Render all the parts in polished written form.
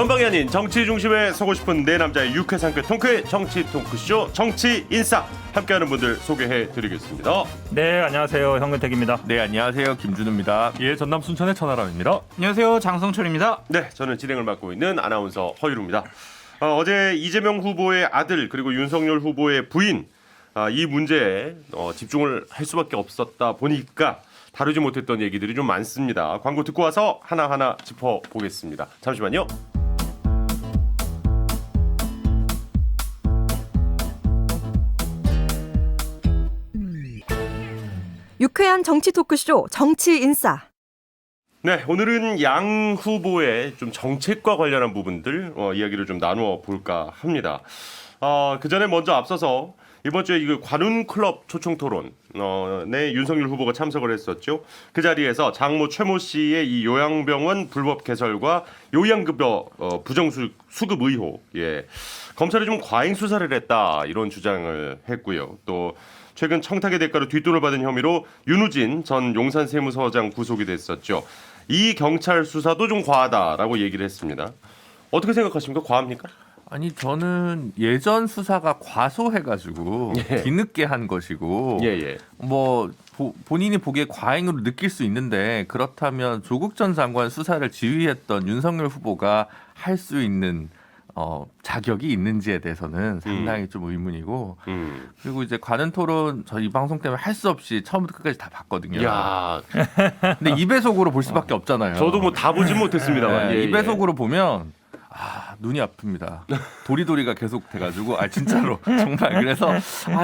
변방이 아닌 정치 중심에 서고 싶은 내 남자의 유쾌상쾌 통쾌 정치 토크쇼 정치 인싸 함께하는 분들 소개해드리겠습니다. 네, 안녕하세요. 현근택입니다. 네, 안녕하세요. 김준우입니다. 예, 전남 순천의 천하람입니다. 안녕하세요. 장성철입니다. 네, 저는 진행을 맡고 있는 아나운서 허유루입니다. 어제 이재명 후보의 아들 그리고 윤석열 후보의 부인 이 문제에 집중을 할 수밖에 없었다 보니까 다루지 못했던 얘기들이 좀 많습니다. 광고 듣고 와서 하나하나 짚어보겠습니다. 잠시만요. 유쾌한 정치 토크쇼 정치 인싸. 네, 오늘은 양 후보의 좀 정책과 관련한 부분들 이야기를 좀 나누어 볼까 합니다. 그 전에 먼저 앞서서 이번 주에 이 관훈 클럽 초청 토론에 윤석열 후보가 참석을 했었죠. 그 자리에서 장모 최모 씨의 이 요양병원 불법 개설과 요양급여 부정수급 의혹, 검찰이 좀 과잉 수사를 했다 이런 주장을 했고요. 또 최근 청탁의 대가로 뒷돈을 받은 혐의로 윤우진 전 용산세무서장 구속이 됐었죠. 이 경찰 수사도 좀 과하다라고 얘기를 했습니다. 어떻게 생각하십니까? 과합니까? 아니 저는 예전 수사가 과소해가지고 뒤늦게 한 것이고 뭐 본인이 보기에 과잉으로 느낄 수 있는데 그렇다면 조국 전 장관 수사를 지휘했던 윤석열 후보가 할 수 있는 자격이 있는지에 대해서는 상당히 좀 의문이고 그리고 이제 관훈 토론 저 이 방송 때문에 할 수 없이 처음부터 끝까지 다 봤거든요. 야, 근데 2배속으로 볼 수밖에 없잖아요. 저도 뭐 다 보진 못했습니다만. 네, 2배속으로 보면 눈이 아픕니다. 도리도리가 계속 돼가지고 진짜로 정말 그래서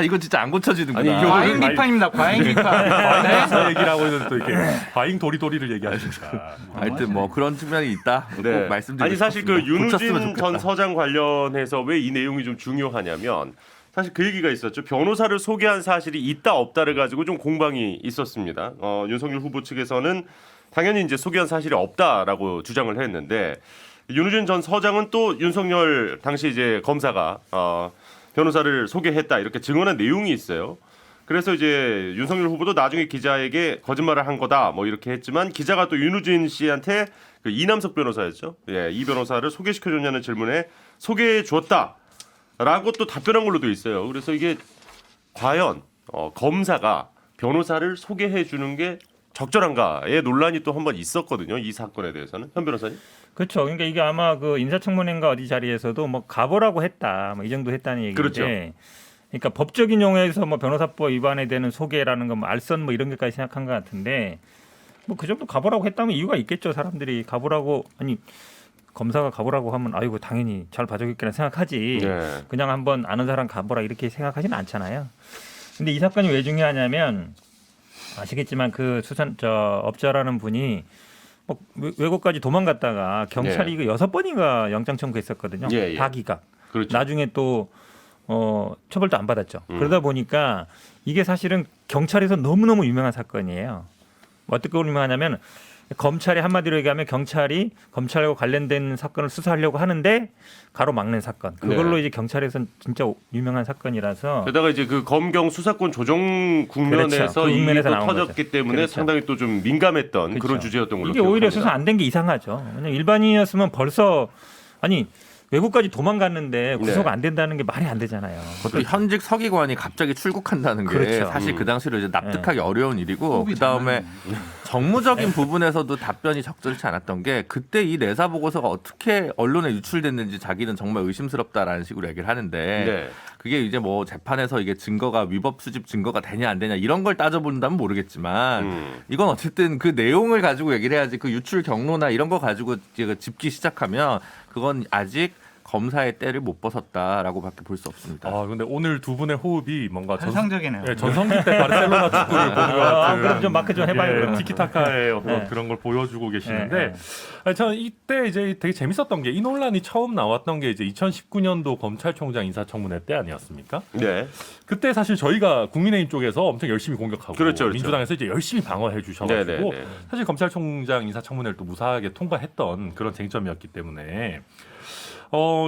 이거 진짜 안 고쳐지는구나. 과잉 비판입니다. 과잉 비판. 과잉 얘기를 하고 있는데 또 이렇게 과잉 도리도리를 얘기하시니까. 하여튼 뭐 그런 측면이 있다. 꼭 말씀드리고 아니 사실 그 싶습니다. 고쳤으면 윤우진 좋겠다. 전 서장 관련해서 왜 이 내용이 좀 중요하냐면 사실 그 얘기가 있었죠. 변호사를 소개한 사실이 있다 없다를 가지고 좀 공방이 있었습니다. 윤석열 후보 측에서는 당연히 이제 소개한 사실이 없다라고 주장을 했는데 윤우진 전 서장은 또 윤석열 당시 이제 검사가 변호사를 소개했다 이렇게 증언한 내용이 있어요. 그래서 이제 윤석열 후보도 나중에 기자에게 거짓말을 한 거다 뭐 이렇게 했지만 기자가 또 윤우진 씨한테 그 이남석 변호사였죠. 이 변호사를 소개시켜줬냐는 질문에 소개해 줬다라고 또 답변한 걸로 돼 있어요. 그래서 이게 과연 검사가 변호사를 소개해 주는 게 적절한가의 논란이 또 한 번 있었거든요. 이 사건에 대해서는 현 변호사님. 그렇죠. 그러니까 이게 아마 그 인사청문회인가 어디 자리에서도 뭐 가보라고 했다, 뭐 이 정도 했다는 얘기인데. 그렇죠. 그러니까 법적인 용어에서 뭐 변호사법 위반에 되는 소개라는 건 뭐 알선 뭐 이런 것까지 생각한 것 같은데 뭐 그 정도 가보라고 했다면 이유가 있겠죠. 사람들이 가보라고 검사가 가보라고 하면 아이고 당연히 잘 봐주겠구나 생각하지. 그냥 한번 아는 사람 가보라 이렇게 생각하지는 않잖아요. 근데 이 사건이 왜 중요하냐면 아시겠지만 그 업자라는 분이 뭐 외국까지 도망갔다가 경찰이 이거 6번인가 영장 청구했었거든요. 다 기각. 그렇죠. 나중에 또 처벌도 안 받았죠. 그러다 보니까 이게 사실은 경찰에서 너무너무 유명한 사건이에요. 어떻게 유명하냐면 검찰이 한마디로 얘기하면 경찰이 검찰과 관련된 사건을 수사하려고 하는데 가로막는 사건. 그걸로 이제 경찰에서는 진짜 유명한 사건이라서. 게다가 이제 그 검경 수사권 조정 국면에서 그렇죠. 그 국면에서 이게 또 나온 터졌기 거죠. 때문에 그렇죠. 상당히 또 좀 민감했던 그렇죠. 그런 주제였던 걸로 이게 오히려 기억합니다. 수사 안 된 게 이상하죠. 왜냐면 일반인이었으면 벌써 외국까지 도망갔는데 구속 안 된다는 게 말이 안 되잖아요. 그것도 현직 서기관이 갑자기 출국한다는 게 그렇죠. 사실 그 당시로 이제 납득하기 어려운 일이고 그 다음에 정무적인 부분에서도 답변이 적절치 않았던 게 그때 이 내사 보고서가 어떻게 언론에 유출됐는지 자기는 정말 의심스럽다라는 식으로 얘기를 하는데 그게 이제 뭐 재판에서 이게 증거가 위법 수집 증거가 되냐 안 되냐 이런 걸 따져본다면 모르겠지만 이건 어쨌든 그 내용을 가지고 얘기를 해야지 그 유출 경로나 이런 거 가지고 짚기 시작하면 그건 아직 검사의 때를 못 벗었다라고밖에 볼 수 없습니다. 근데 오늘 두 분의 호흡이 뭔가 환상적이네요. 전성기 때 바르셀로나 축구를 보는 것 같은. 그럼 좀 마크 좀 해봐요. 그러면. 티키타카의 어떤 그런 걸 보여주고 계시는데 저는 이때 이제 되게 재밌었던 게 이 논란이 처음 나왔던 게 이제 2019년도 검찰총장 인사청문회 때 아니었습니까? 네. 그때 사실 저희가 국민의힘 쪽에서 엄청 열심히 공격하고 그렇죠. 민주당에서 이제 열심히 방어해 주셔가지고 사실 검찰총장 인사청문회를 또 무사하게 통과했던 그런 쟁점이었기 때문에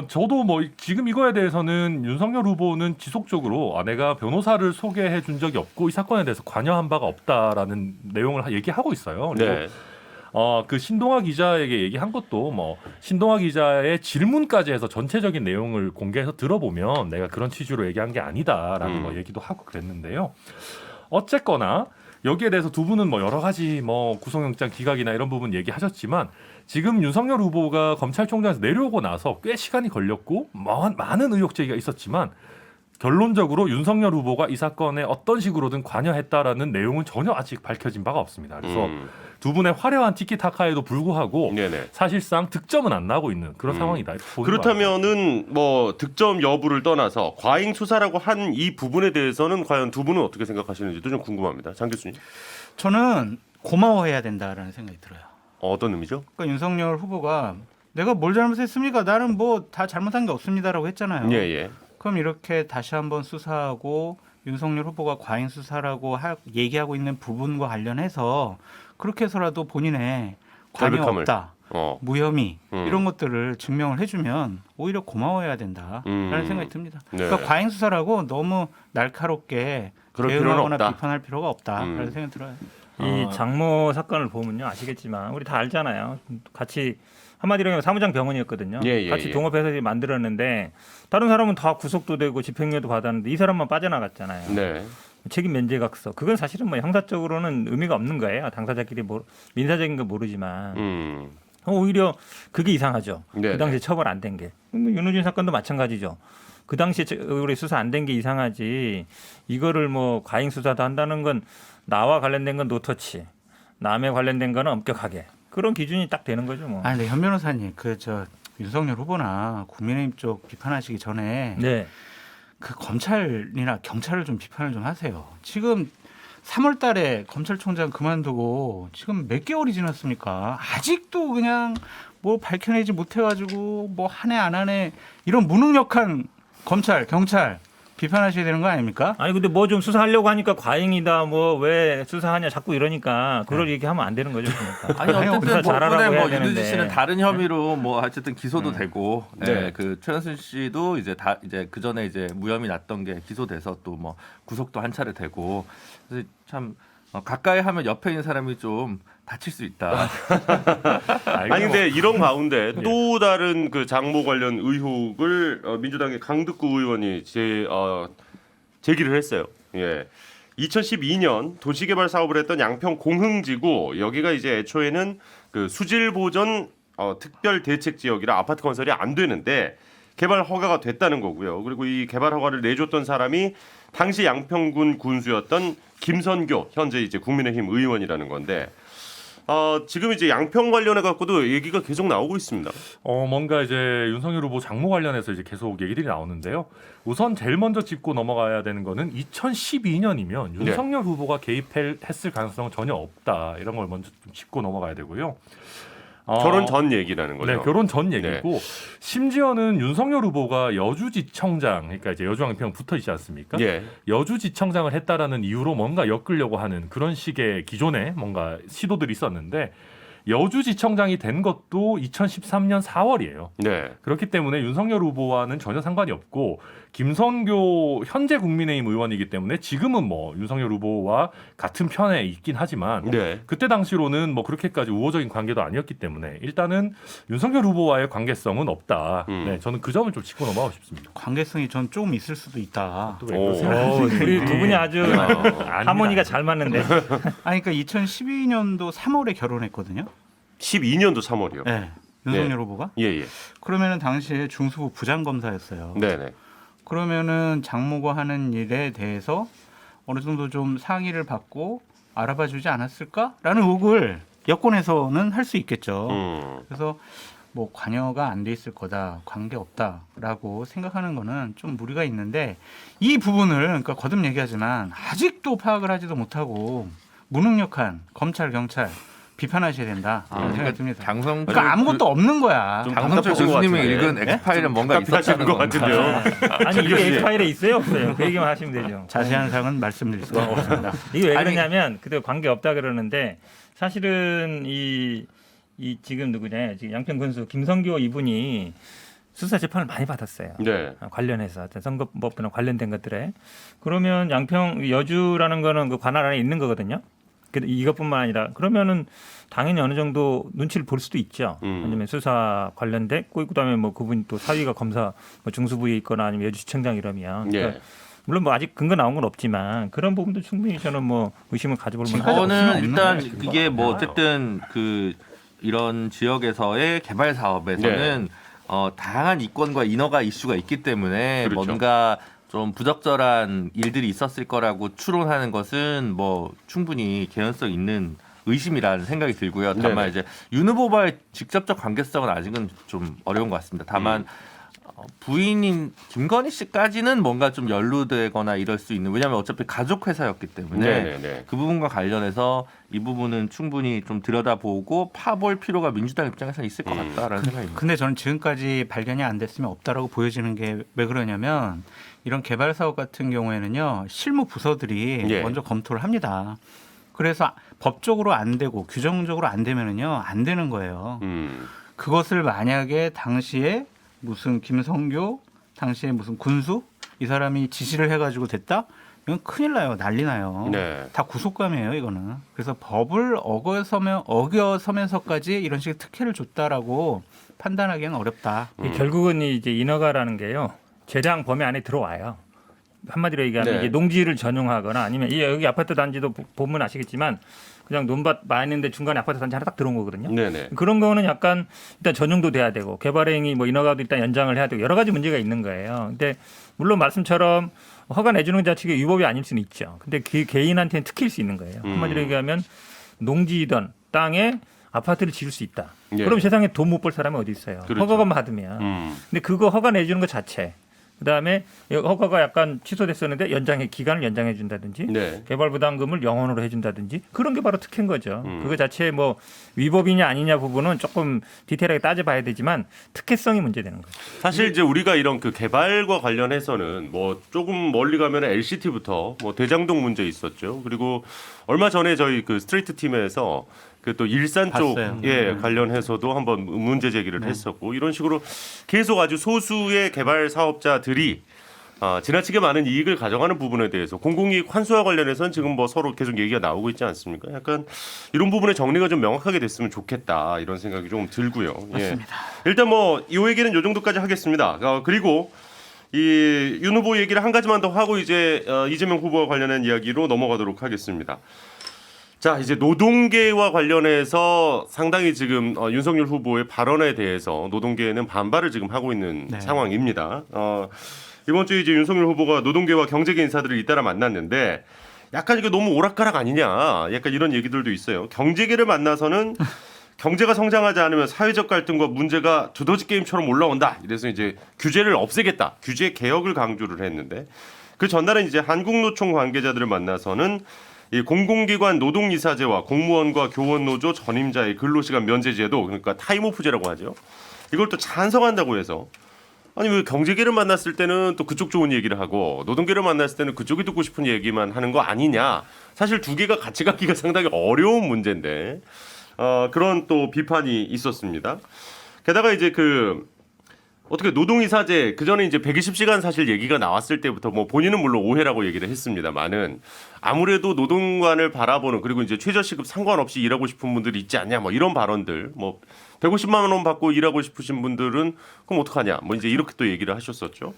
저도 뭐 지금 이거에 대해서는 윤석열 후보는 지속적으로 내가 변호사를 소개해 준 적이 없고 이 사건에 대해서 관여한 바가 없다라는 내용을 얘기하고 있어요. 그리고 그 신동아 기자에게 얘기한 것도 뭐 신동아 기자의 질문까지 해서 전체적인 내용을 공개해서 들어보면 내가 그런 취지로 얘기한 게 아니다라는 거 얘기도 하고 그랬는데요. 어쨌거나 여기에 대해서 두 분은 뭐 여러 가지 뭐 구속영장 기각이나 이런 부분 얘기하셨지만 지금 윤석열 후보가 검찰총장에서 내려오고 나서 꽤 시간이 걸렸고 많은 의혹 제기가 있었지만 결론적으로 윤석열 후보가 이 사건에 어떤 식으로든 관여했다라는 내용은 전혀 아직 밝혀진 바가 없습니다. 그래서 두 분의 화려한 티키타카에도 불구하고 네네. 사실상 득점은 안 나고 있는 그런 상황이다. 이렇게 보는 것 같아요. 그렇다면은 뭐 득점 여부를 떠나서 과잉 수사라고 한 이 부분에 대해서는 과연 두 분은 어떻게 생각하시는지도 좀 궁금합니다. 장 교수님. 저는 고마워해야 된다라는 생각이 들어요. 어떤 의미죠? 그러니까 윤석열 후보가 내가 뭘 잘못했습니까? 나는 뭐 다 잘못한 게 없습니다라고 했잖아요. 예. 그럼 이렇게 다시 한번 수사하고 윤석열 후보가 과잉 수사라고 얘기하고 있는 부분과 관련해서 그렇게 해서라도 본인의 관여 결백함을. 없다, 무혐의 음. 이런 것들을 증명을 해주면 오히려 고마워해야 된다라는 생각이 듭니다. 네. 그러니까 과잉 수사라고 너무 날카롭게 그럴 필요는 대응하거나 없다. 비판할 필요가 없다라는 생각이 들어요. 이 장모 사건을 보면요 아시겠지만 우리 다 알잖아요. 같이 한마디로 하면 사무장 병원이었거든요. 같이 동업해서 만들었는데 다른 사람은 다 구속도 되고 집행유예도 받았는데 이 사람만 빠져나갔잖아요. 네. 책임 면제각서. 그건 사실은 뭐 형사적으로는 의미가 없는 거예요. 당사자끼리 민사적인 건 모르지만 오히려 그게 이상하죠. 네네. 그 당시에 처벌 안 된 게. 윤호준 사건도 마찬가지죠. 그 당시에 우리 수사 안 된 게 이상하지. 이거를 뭐 과잉 수사도 한다는 건 나와 관련된 건 노터치, 남에 관련된 거는 엄격하게. 그런 기준이 딱 되는 거죠, 뭐. 아니, 현 변호사님, 윤석열 후보나 국민의힘 쪽 비판하시기 전에 네. 그 검찰이나 경찰을 좀 비판을 좀 하세요. 지금 3월달에 검찰총장 그만두고 지금 몇 개월이 지났습니까? 아직도 그냥 뭐 밝혀내지 못해가지고 뭐 한 해 안 하네 이런 무능력한 검찰, 경찰 비판하셔야 되는 거 아닙니까? 아니 근데 뭐 좀 수사하려고 하니까 과잉이다 뭐 왜 수사하냐 자꾸 이러니까 그걸 얘기하면 안 되는 거죠. 그러니까. 아니 어쨌든 수사 잘하라고 법원에 해야 뭐 되는데. 윤두지 씨는 다른 혐의로 뭐 어쨌든 기소도 되고, 네. 그 최현순 씨도 이제 그 전에 이제 무혐의 났던 게 기소돼서 또 뭐 구속도 한 차례 되고, 그래서 참 가까이 하면 옆에 있는 사람이 좀 다칠 수 있다. 아니 근데 이런 가운데 또 다른 그 장모 관련 의혹을 민주당의 강득구 의원이 제기를 했어요. 예. 2012년 도시개발 사업을 했던 양평 공흥지구 여기가 이제 애초에는 그 수질 보전 특별 대책 지역이라 아파트 건설이 안 되는데 개발 허가가 됐다는 거고요. 그리고 이 개발 허가를 내줬던 사람이 당시 양평군 군수였던 김선교 현재 이제 국민의힘 의원이라는 건데 지금 이제 양평 관련해 갖고도 얘기가 계속 나오고 있습니다. 뭔가 이제 윤석열 후보 장모 관련해서 이제 계속 얘기들이 나오는데요. 우선 제일 먼저 짚고 넘어가야 되는 거는 2012년이면 윤석열 후보가 개입했을 가능성은 전혀 없다. 이런 걸 먼저 좀 짚고 넘어가야 되고요. 결혼 전 얘기라는 거죠. 네, 결혼 전 얘기고 심지어는 윤석열 후보가 여주지청장, 그러니까 이제 여주양평 붙어 있지 않습니까? 예. 여주지청장을 했다라는 이유로 뭔가 엮으려고 하는 그런 식의 기존에 뭔가 시도들이 있었는데 여주지청장이 된 것도 2013년 4월이에요. 네. 그렇기 때문에 윤석열 후보와는 전혀 상관이 없고 김선교 현재 국민의힘 의원이기 때문에 지금은 뭐 윤석열 후보와 같은 편에 있긴 하지만 네. 그때 당시로는 뭐 그렇게까지 우호적인 관계도 아니었기 때문에 일단은 윤석열 후보와의 관계성은 없다. 네, 저는 그 점을 좀 짚고 넘어가고 싶습니다. 관계성이 전 좀 있을 수도 있다. 또 왜 그러세요? 우리 두 분이 아주 하모니가 잘 맞는데. 아니 그러니까 2012년도 3월에 결혼했거든요. 12년도 3월이요. 네. 윤석열 후보가. 예. 그러면은 당시에 중수부 부장검사였어요. 네네. 그러면은 장모가 하는 일에 대해서 어느 정도 좀 상의를 받고 알아봐 주지 않았을까라는 의혹을 여권에서는 할 수 있겠죠. 그래서 뭐 관여가 안 돼 있을 거다, 관계 없다라고 생각하는 거는 좀 무리가 있는데 이 부분을 그러니까 거듭 얘기하지만 아직도 파악을 하지도 못하고 무능력한 검찰, 경찰 비판하셔야 된다. 이런 생각이 듭니다. 그러니까 아무것도 없는 거야. 장성철 교수님이 읽은 엑스파일은 뭔가 있었다는 것 같은데요. 아니 이게 엑스파일에 있어요, 없어요? 그 얘기만 하시면 되죠. 자세한 사항은 말씀드릴 수가 없습니다. 이게 왜 그러냐면 그때 관계 없다 그러는데 사실은 이 지금 누구냐 지금 양평 군수 김선교 이분이 수사 재판을 많이 받았어요. 네. 관련해서 선거법이나 관련된 것들에 그러면 양평 여주라는 거는 그 관할 안에 있는 거거든요. 이것뿐만 아니라 그러면은 당연히 어느 정도 눈치를 볼 수도 있죠. 아니면 수사 관련됐고 그다음에 뭐 그분이 또 사위가 검사 뭐 중수부에 있거나 아니면 여주시청장 이러면 예. 그러니까 물론 뭐 아직 근거 나온 건 없지만 그런 부분도 충분히 저는 뭐 의심을 가져볼 만한. 저는 일단 이게 뭐 어쨌든 그 이런 지역에서의 개발 사업에서는 다양한 이권과 인허가 이슈가 있기 때문에 그렇죠. 뭔가 좀 부적절한 일들이 있었을 거라고 추론하는 것은 뭐 충분히 개연성 있는 의심이라는 생각이 들고요. 다만 네네. 이제 윤 후보와의 직접적 관계성은 아직은 좀 어려운 것 같습니다. 다만 부인인 김건희 씨까지는 뭔가 좀 연루되거나 이럴 수 있는, 왜냐하면 어차피 가족 회사였기 때문에 네네네. 그 부분과 관련해서 이 부분은 충분히 좀 들여다보고 파볼 필요가 민주당 입장에서는 있을 것 같다라는 생각입니다. 근데 저는 지금까지 발견이 안 됐으면 없다라고 보여지는 게 왜 그러냐면 이런 개발 사업 같은 경우에는요 실무 부서들이 예. 먼저 검토를 합니다. 그래서 법적으로 안 되고 규정적으로 안 되면은요 안 되는 거예요. 그것을 만약에 당시에 무슨 김성교 당시에 무슨 군수 이 사람이 지시를 해가지고 됐다? 이건 큰일 나요. 난리 나요. 네. 다 구속감이에요. 이거는. 그래서 법을 어겨서면서까지 이런 식의 특혜를 줬다라고 판단하기는 어렵다. 결국은 이제 인허가라는 게요 재량 범위 안에 들어와요. 한마디로 얘기하면 네. 이게 농지를 전용하거나 아니면 여기 아파트 단지도 보면 아시겠지만 그냥 논밭 많은데 중간에 아파트 단지 하나 딱 들어온 거거든요. 네네. 그런 거는 약간 일단 전용도 돼야 되고 개발행위 뭐 인허가도 일단 연장을 해야 되고 여러 가지 문제가 있는 거예요. 근데 물론 말씀처럼 허가 내주는 자체가 위법이 아닐 수는 있죠. 근데 그 개인한테는 특혜일 수 있는 거예요. 한마디로 얘기하면 농지이던 땅에 아파트를 지을 수 있다. 예. 그럼 세상에 돈 못 벌 사람이 어디 있어요. 그렇죠. 허가만 받으면. 근데 그거 허가 내주는 것 자체. 그다음에 허가가 약간 취소됐었는데 기간을 연장해 준다든지 네. 개발 부담금을 영원으로 해준다든지 그런 게 바로 특혜인 거죠. 그거 자체에 뭐 위법이냐 아니냐 부분은 조금 디테일하게 따져봐야 되지만 특혜성이 문제되는 거죠. 사실 이제 우리가 이런 그 개발과 관련해서는 뭐 조금 멀리 가면 LCT부터 뭐 대장동 문제 있었죠. 그리고 얼마 전에 저희 그 스트레이트 팀에서 그 또 일산 쪽 봤어요. 관련해서도 한번 문제 제기를 했었고 이런 식으로 계속 아주 소수의 개발 사업자들이 지나치게 많은 이익을 가져가는 부분에 대해서 공공이익 환수와 관련해서는 지금 뭐 서로 계속 얘기가 나오고 있지 않습니까? 약간 이런 부분의 정리가 좀 명확하게 됐으면 좋겠다 이런 생각이 좀 들고요. 맞습니다. 일단 뭐 이 얘기는 요 정도까지 하겠습니다. 그리고 이 윤 후보 얘기를 한 가지만 더 하고 이제 이재명 후보와 관련한 이야기로 넘어가도록 하겠습니다. 자, 이제 노동계와 관련해서 상당히 지금 윤석열 후보의 발언에 대해서 노동계는 반발을 지금 하고 있는 상황입니다. 이번 주에 이제 윤석열 후보가 노동계와 경제계 인사들을 잇따라 만났는데 약간 이게 너무 오락가락 아니냐, 약간 이런 얘기들도 있어요. 경제계를 만나서는 경제가 성장하지 않으면 사회적 갈등과 문제가 두더지 게임처럼 올라온다. 이래서 이제 규제를 없애겠다, 규제 개혁을 강조를 했는데 그 전날은 이제 한국노총 관계자들을 만나서는 이 공공기관 노동이사제와 공무원과 교원노조 전임자의 근로시간 면제제도, 그러니까 타임오프제라고 하죠. 이걸 또 찬성한다고 해서 아니 왜 경제계를 만났을 때는 또 그쪽 좋은 얘기를 하고 노동계를 만났을 때는 그쪽이 듣고 싶은 얘기만 하는 거 아니냐. 사실 두 개가 같이 가기가 상당히 어려운 문제인데 그런 또 비판이 있었습니다. 게다가 이제 어떻게 노동이사제 그 전에 이제 120시간 사실 얘기가 나왔을 때부터 뭐 본인은 물론 오해라고 얘기를 했습니다만은 아무래도 노동관을 바라보는, 그리고 이제 최저시급 상관없이 일하고 싶은 분들이 있지 않냐 뭐 이런 발언들, 뭐 150만 원 받고 일하고 싶으신 분들은 그럼 어떡하냐 뭐 이제 이렇게 또 얘기를 하셨었죠.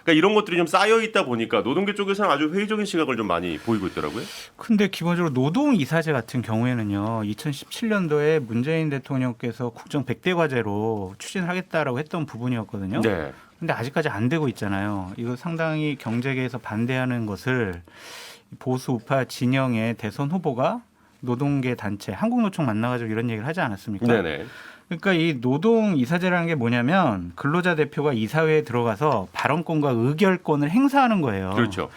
그러니까 이런 것들이 좀 쌓여 있다 보니까 노동계 쪽에서는 아주 회의적인 시각을 좀 많이 보이고 있더라고요. 근데 기본적으로 노동이사제 같은 경우에는요 2017년도에 문재인 대통령께서 국정 100대 과제로 추진을 하겠다라고 했던 부분이었거든요. 네. 근데 아직까지 안 되고 있잖아요. 이거 상당히 경제계에서 반대하는 것을 보수 우파 진영의 대선 후보가 노동계 단체 한국노총 만나가지고 이런 얘기를 하지 않았습니까? 네네. 그러니까 이 노동 이사제라는 게 뭐냐면 근로자 대표가 이사회에 들어가서 발언권과 의결권을 행사하는 거예요. 그렇죠.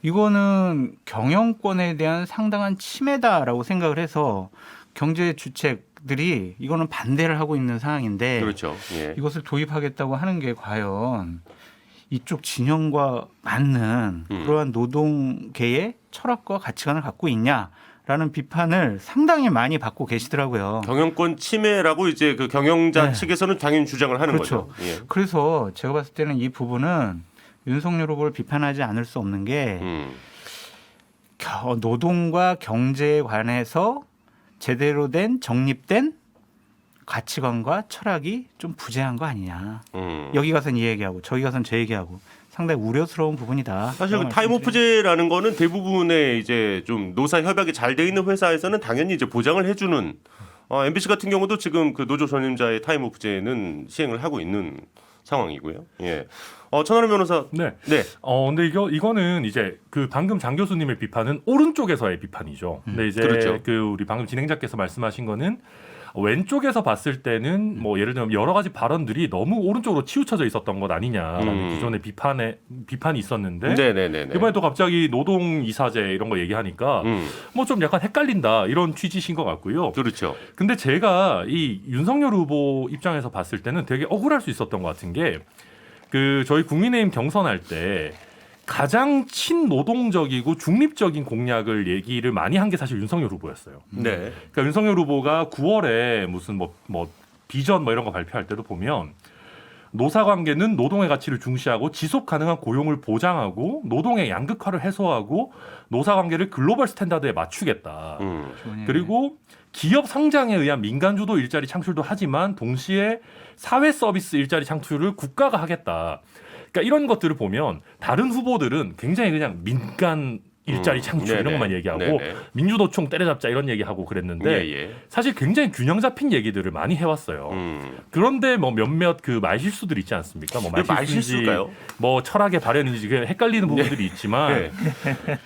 이거는 경영권에 대한 상당한 침해다라고 생각을 해서 경제 주체들이 이거는 반대를 하고 있는 상황인데 그렇죠. 예. 이것을 도입하겠다고 하는 게 과연 이쪽 진영과 맞는 그러한 노동계의 철학과 가치관을 갖고 있냐라는 비판을 상당히 많이 받고 계시더라고요. 경영권 침해라고 이제 그 경영자 네. 측에서는 당연히 주장을 하는 그렇죠. 거죠. 예. 그래서 제가 봤을 때는 이 부분은 윤석열 후보를 비판하지 않을 수 없는 게 노동과 경제에 관해서 제대로 된 정립된 가치관과 철학이 좀 부재한 거 아니냐. 여기 가서는 이 얘기하고 저기 가서는 저 얘기하고 상당히 우려스러운 부분이다. 사실 그 타임오프제라는 거는 대부분의 이제 좀 노사 협약이 잘 돼 있는 회사에서는 당연히 이제 보장을 해주는 MBC 같은 경우도 지금 그 노조 전임자의 타임오프제는 시행을 하고 있는 상황이고요. 예. 천하람 변호사. 네. 네. 근데 이거는 이제 그 방금 장 교수님의 비판은 오른쪽에서의 비판이죠. 근데 이제 그렇죠. 그 우리 방금 진행자께서 말씀하신 거는 왼쪽에서 봤을 때는 뭐 예를 들면 여러 가지 발언들이 너무 오른쪽으로 치우쳐져 있었던 것 아니냐라는 기존의 비판이 있었는데 네네네. 이번에 또 갑자기 노동 이사제 이런 거 얘기하니까 뭐 좀 약간 헷갈린다 이런 취지신 것 같고요. 그렇죠. 근데 제가 이 윤석열 후보 입장에서 봤을 때는 되게 억울할 수 있었던 것 같은 게 그 저희 국민의힘 경선할 때 가장 친노동적이고 중립적인 공약을 얘기를 많이 한 게 사실 윤석열 후보였어요. 네. 그러니까 윤석열 후보가 9월에 무슨 뭐 비전 뭐 이런 거 발표할 때도 보면 노사관계는 노동의 가치를 중시하고 지속 가능한 고용을 보장하고 노동의 양극화를 해소하고 노사관계를 글로벌 스탠다드에 맞추겠다. 그리고 기업 성장에 의한 민간 주도 일자리 창출도 하지만 동시에 사회 서비스 일자리 창출을 국가가 하겠다. 그러니까 이런 것들을 보면 다른 후보들은 굉장히 그냥 민간 일자리 창출 이런 것만 얘기하고 네네. 민주노총 때려잡자 이런 얘기하고 그랬는데 예. 사실 굉장히 균형 잡힌 얘기들을 많이 해왔어요. 그런데 뭐 몇몇 그 말실수들 있지 않습니까? 뭐 말실수일까요? 뭐 철학의 발현인지 그냥 헷갈리는 부분들이 있지만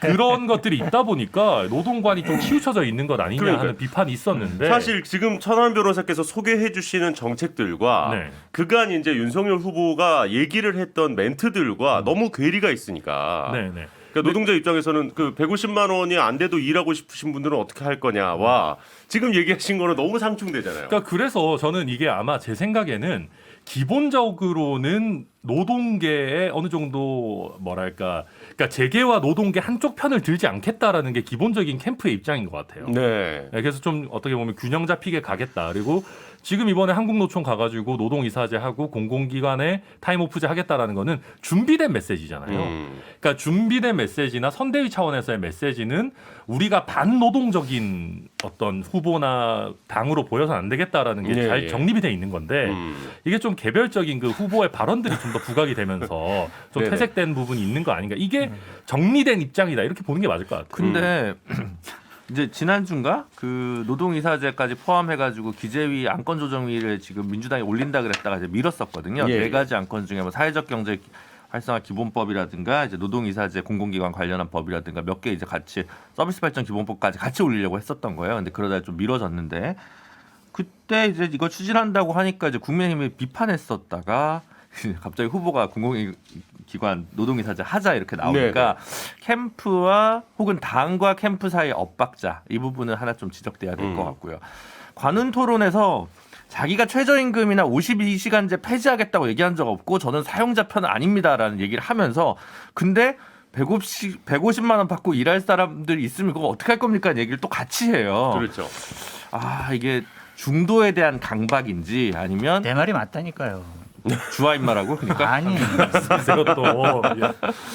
그런 것들이 있다 보니까 노동관이 좀 치우쳐져 있는 것 아니냐 그러니까요. 하는 비판이 있었는데 사실 지금 천하람 변호사께서 소개해 주시는 정책들과 네. 그간 이제 윤석열 후보가 얘기를 했던 멘트들과 너무 괴리가 있으니까 네네. 그러니까 노동자 입장에서는 그 150만 원이 안 돼도 일하고 싶으신 분들은 어떻게 할 거냐와 지금 얘기하신 거는 너무 상충되잖아요. 그러니까 그래서 저는 이게 아마 제 생각에는 기본적으로는 노동계에 어느 정도 뭐랄까 그러니까 재계와 노동계 한쪽 편을 들지 않겠다라는 게 기본적인 캠프의 입장인 것 같아요. 네. 그래서 좀 어떻게 보면 균형 잡히게 가겠다. 그리고 지금 이번에 한국노총 가가지고 노동이사제 하고 공공기관에 타임오프제 하겠다라는 거는 준비된 메시지잖아요. 그러니까 준비된 메시지나 선대위 차원에서의 메시지는 우리가 반노동적인 어떤 후보나 당으로 보여서는 안 되겠다라는 게 잘 정립이 돼 있는 건데 이게 좀 개별적인 그 후보의 발언들이 좀 더 부각이 되면서 좀 네네. 퇴색된 부분이 있는 거 아닌가. 이게 정리된 입장이다. 이렇게 보는 게 맞을 것 같아요. 근데 이제 지난주인가 그 노동이사제까지 포함해가지고 기재위 안건조정위를 지금 민주당이 올린다 그랬다가 이제 미뤘었거든요. 예. 네 가지 안건 중에 뭐 사회적 경제 활성화 기본법이라든가 이제 노동이사제 공공기관 관련한 법이라든가 몇 개 이제 같이 서비스 발전 기본법까지 같이 올리려고 했었던 거예요. 근데 그러다 좀 미뤄졌는데 그때 이제 이거 추진한다고 하니까 이제 국민의힘이 비판했었다가 갑자기 후보가 공공기관 노동이사제 하자 이렇게 나오니까 캠프와 혹은 당과 캠프 사이의 엇박자 이 부분은 하나 좀 지적돼야 될 것 같고요. 관훈 토론에서 자기가 최저임금이나 52시간제 폐지하겠다고 얘기한 적 없고 저는 사용자 편은 아닙니다라는 얘기를 하면서 근데 150만 원 받고 일할 사람들 있으면 그거 어떻게 할 겁니까? 얘기를 또 같이 해요. 그렇죠. 아 이게 중도에 대한 강박인지 아니면 내 말이 맞다니까요. 주화인마라고 그러니까 아니 또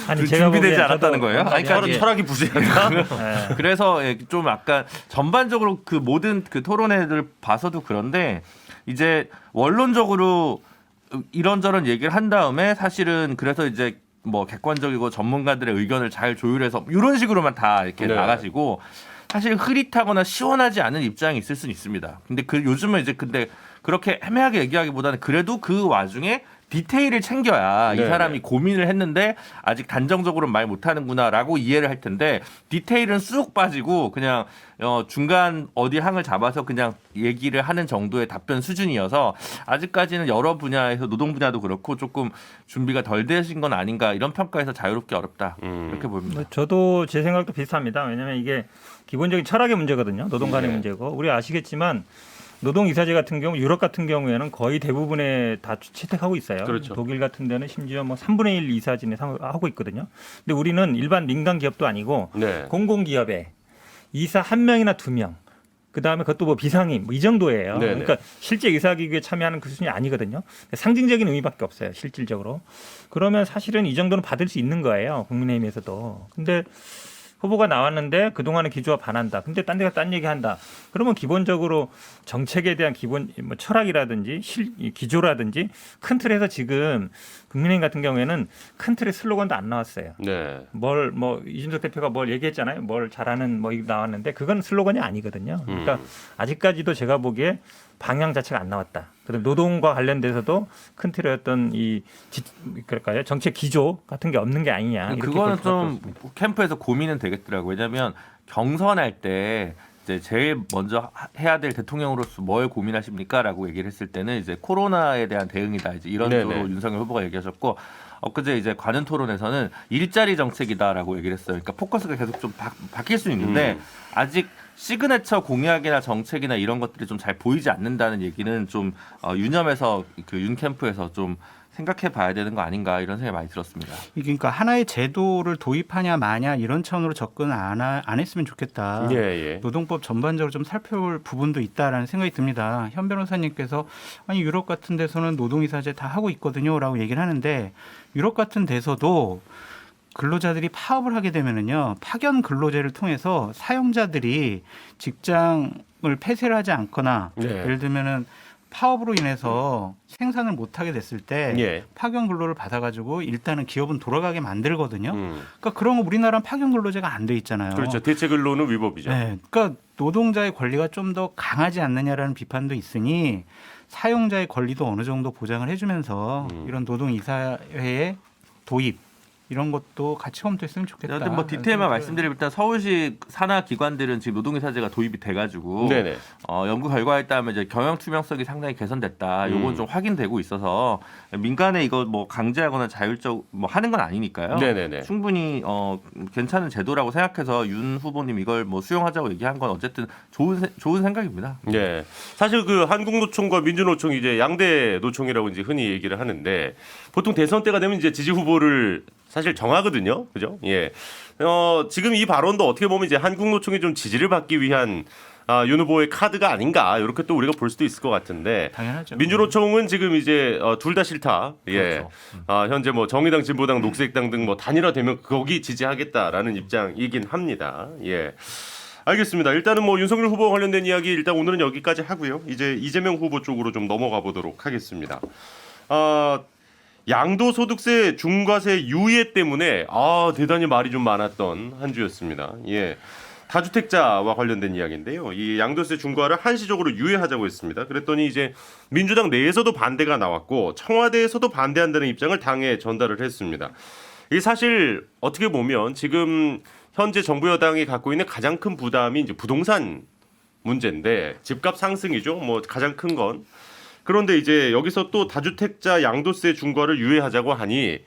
아니 준비되지 보기엔 않았다는 저도- 거예요? 아니, 그러니까 철학이 부재한다. 네. 그래서 좀 약간 전반적으로 그 모든 그 토론회들 봐서도 그런데 이제 원론적으로 이런저런 얘기를 한 다음에 사실은 그래서 이제 뭐 객관적이고 전문가들의 의견을 잘 조율해서 이런 식으로만 다 이렇게 네. 나가시고 사실 흐릿하거나 시원하지 않은 입장이 있을 수는 있습니다. 근데 그 요즘은 이제 근데 그렇게 애매하게 얘기하기보다는 그래도 그 와중에 디테일을 챙겨야 이 네, 사람이 네. 고민을 했는데 아직 단정적으로 말 못하는구나라고 이해를 할 텐데 디테일은 쑥 빠지고 그냥 중간 어디 항을 잡아서 그냥 얘기를 하는 정도의 답변 수준이어서 아직까지는 여러 분야에서 노동 분야도 그렇고 조금 준비가 덜 되신 건 아닌가 이런 평가에서 자유롭게 어렵다 이렇게 보입니다. 뭐 저도 제 생각도 비슷합니다. 왜냐하면 이게 기본적인 철학의 문제거든요. 노동 간의 네. 문제고 우리 아시겠지만 노동이사제 같은 경우 유럽 같은 경우에는 거의 대부분에 다 채택하고 있어요. 그렇죠. 독일 같은 데는 심지어 뭐 3분의 1 이사진에 하고 있거든요. 근데 우리는 일반 민간 기업도 아니고 네. 공공기업에 이사 1명이나 2명 그다음에 그것도 뭐 비상임 뭐 이 정도예요. 네네. 그러니까 실제 의사기구에 참여하는 그 수준이 아니거든요. 상징적인 의미밖에 없어요. 실질적으로. 그러면 사실은 이 정도는 받을 수 있는 거예요. 국민의힘에서도. 근데 후보가 나왔는데 그동안의 기조와 반한다. 근데 딴 데가 딴 얘기한다. 그러면 기본적으로 정책에 대한 기본 뭐 철학이라든지 기조라든지 큰 틀에서 지금 국민의힘 같은 경우에는 큰 틀의 슬로건도 안 나왔어요. 네. 뭘 뭐 이준석 대표가 뭘 얘기했잖아요. 뭘 잘하는 뭐 이거 나왔는데 그건 슬로건이 아니거든요. 그러니까 아직까지도 제가 보기에 방향 자체가 안 나왔다. 그다음 노동과 관련돼서도 큰 틀의 어떤 그럴까요? 정책 기조 같은 게 없는 게 아니냐. 이렇게 그거는 볼 수밖에 좀 없습니다. 캠프에서 고민은 되겠더라고요. 왜냐하면 경선할 때 이제 제일 먼저 해야 될 대통령으로서 뭘 고민하십니까라고 얘기를 했을 때는 이제 코로나에 대한 대응이다. 이제 이런 네네. 식으로 윤석열 후보가 얘기하셨고 엊그제 이제 관훈 토론에서는 일자리 정책이다라고 얘기를 했어요. 그러니까 포커스가 계속 좀 바뀔 수 있는데 아직 시그네처 공약이나 정책이나 이런 것들이 좀 잘 보이지 않는다는 얘기는 좀 유념해서 그 윤 캠프에서 좀 생각해 봐야 되는 거 아닌가 이런 생각이 많이 들었습니다. 이게 그러니까 하나의 제도를 도입하냐 마냐 이런 차원으로 접근 안 했으면 좋겠다. 예, 예. 노동법 전반적으로 좀 살펴볼 부분도 있다라는 생각이 듭니다. 현 변호사님께서 아니 유럽 같은 데서는 노동이사제 다 하고 있거든요라고 얘기를 하는데 유럽 같은 데서도 근로자들이 파업을 하게 되면은요 파견 근로제를 통해서 사용자들이 직장을 폐쇄를 하지 않거나 네. 예를 들면은 파업으로 인해서 생산을 못하게 됐을 때 예. 파견 근로를 받아가지고 일단은 기업은 돌아가게 만들거든요. 음. 그러니까 그런 거 우리나라는 파견 근로제가 안 돼 있잖아요. 그렇죠. 대체 근로는 위법이죠. 네, 그러니까 노동자의 권리가 좀 더 강하지 않느냐라는 비판도 있으니 사용자의 권리도 어느 정도 보장을 해주면서 이런 노동 이사회의 도입 이런 것도 같이 검토했으면 좋겠다. 여튼 뭐 디테일만 말씀드리면 일단 서울시 산하 기관들은 지금 노동이사제가 도입이 돼가지고 네네. 연구 결과에 따르면 이제 경영 투명성이 상당히 개선됐다. 요건 좀 확인되고 있어서 민간에 이거 뭐 강제하거나 자율적 뭐 하는 건 아니니까요. 네네네. 충분히 괜찮은 제도라고 생각해서 윤 후보님 이걸 뭐 수용하자고 얘기한 건 어쨌든 좋은 생각입니다. 예. 사실 그 한국노총과 민주노총이 이제 양대 노총이라고 이제 흔히 얘기를 하는데 보통 대선 때가 되면 이제 지지 후보를 사실 정하거든요. 그죠? 예. 지금 이 발언도 어떻게 보면 이제 한국노총이 좀 지지를 받기 위한 윤 후보의 카드가 아닌가 이렇게 또 우리가 볼 수도 있을 것 같은데 당연하죠. 민주노총은 지금 이제 둘 다 싫다. 예. 그렇죠. 현재 뭐 정의당, 진보당, 녹색당 등 뭐 단일화되면 거기 지지하겠다라는 입장이긴 합니다. 예. 알겠습니다. 일단은 뭐 윤석열 후보와 관련된 이야기 일단 오늘은 여기까지 하고요. 이제 이재명 후보 쪽으로 좀 넘어가 보도록 하겠습니다. 양도소득세 중과세 유예 때문에 대단히 말이 좀 많았던 한 주였습니다. 예. 다주택자와 관련된 이야기인데요. 이 양도세 중과를 한시적으로 유예하자고 했습니다. 그랬더니 이제 민주당 내에서도 반대가 나왔고 청와대에서도 반대한다는 입장을 당에 전달을 했습니다. 이게 사실 어떻게 보면 지금 현재 정부 여당이 갖고 있는 가장 큰 부담이 이제 부동산 문제인데 집값 상승이죠. 뭐 가장 큰 건. 그런데 이제 여기서 또 다주택자 양도세 중과를 유예하자고 하니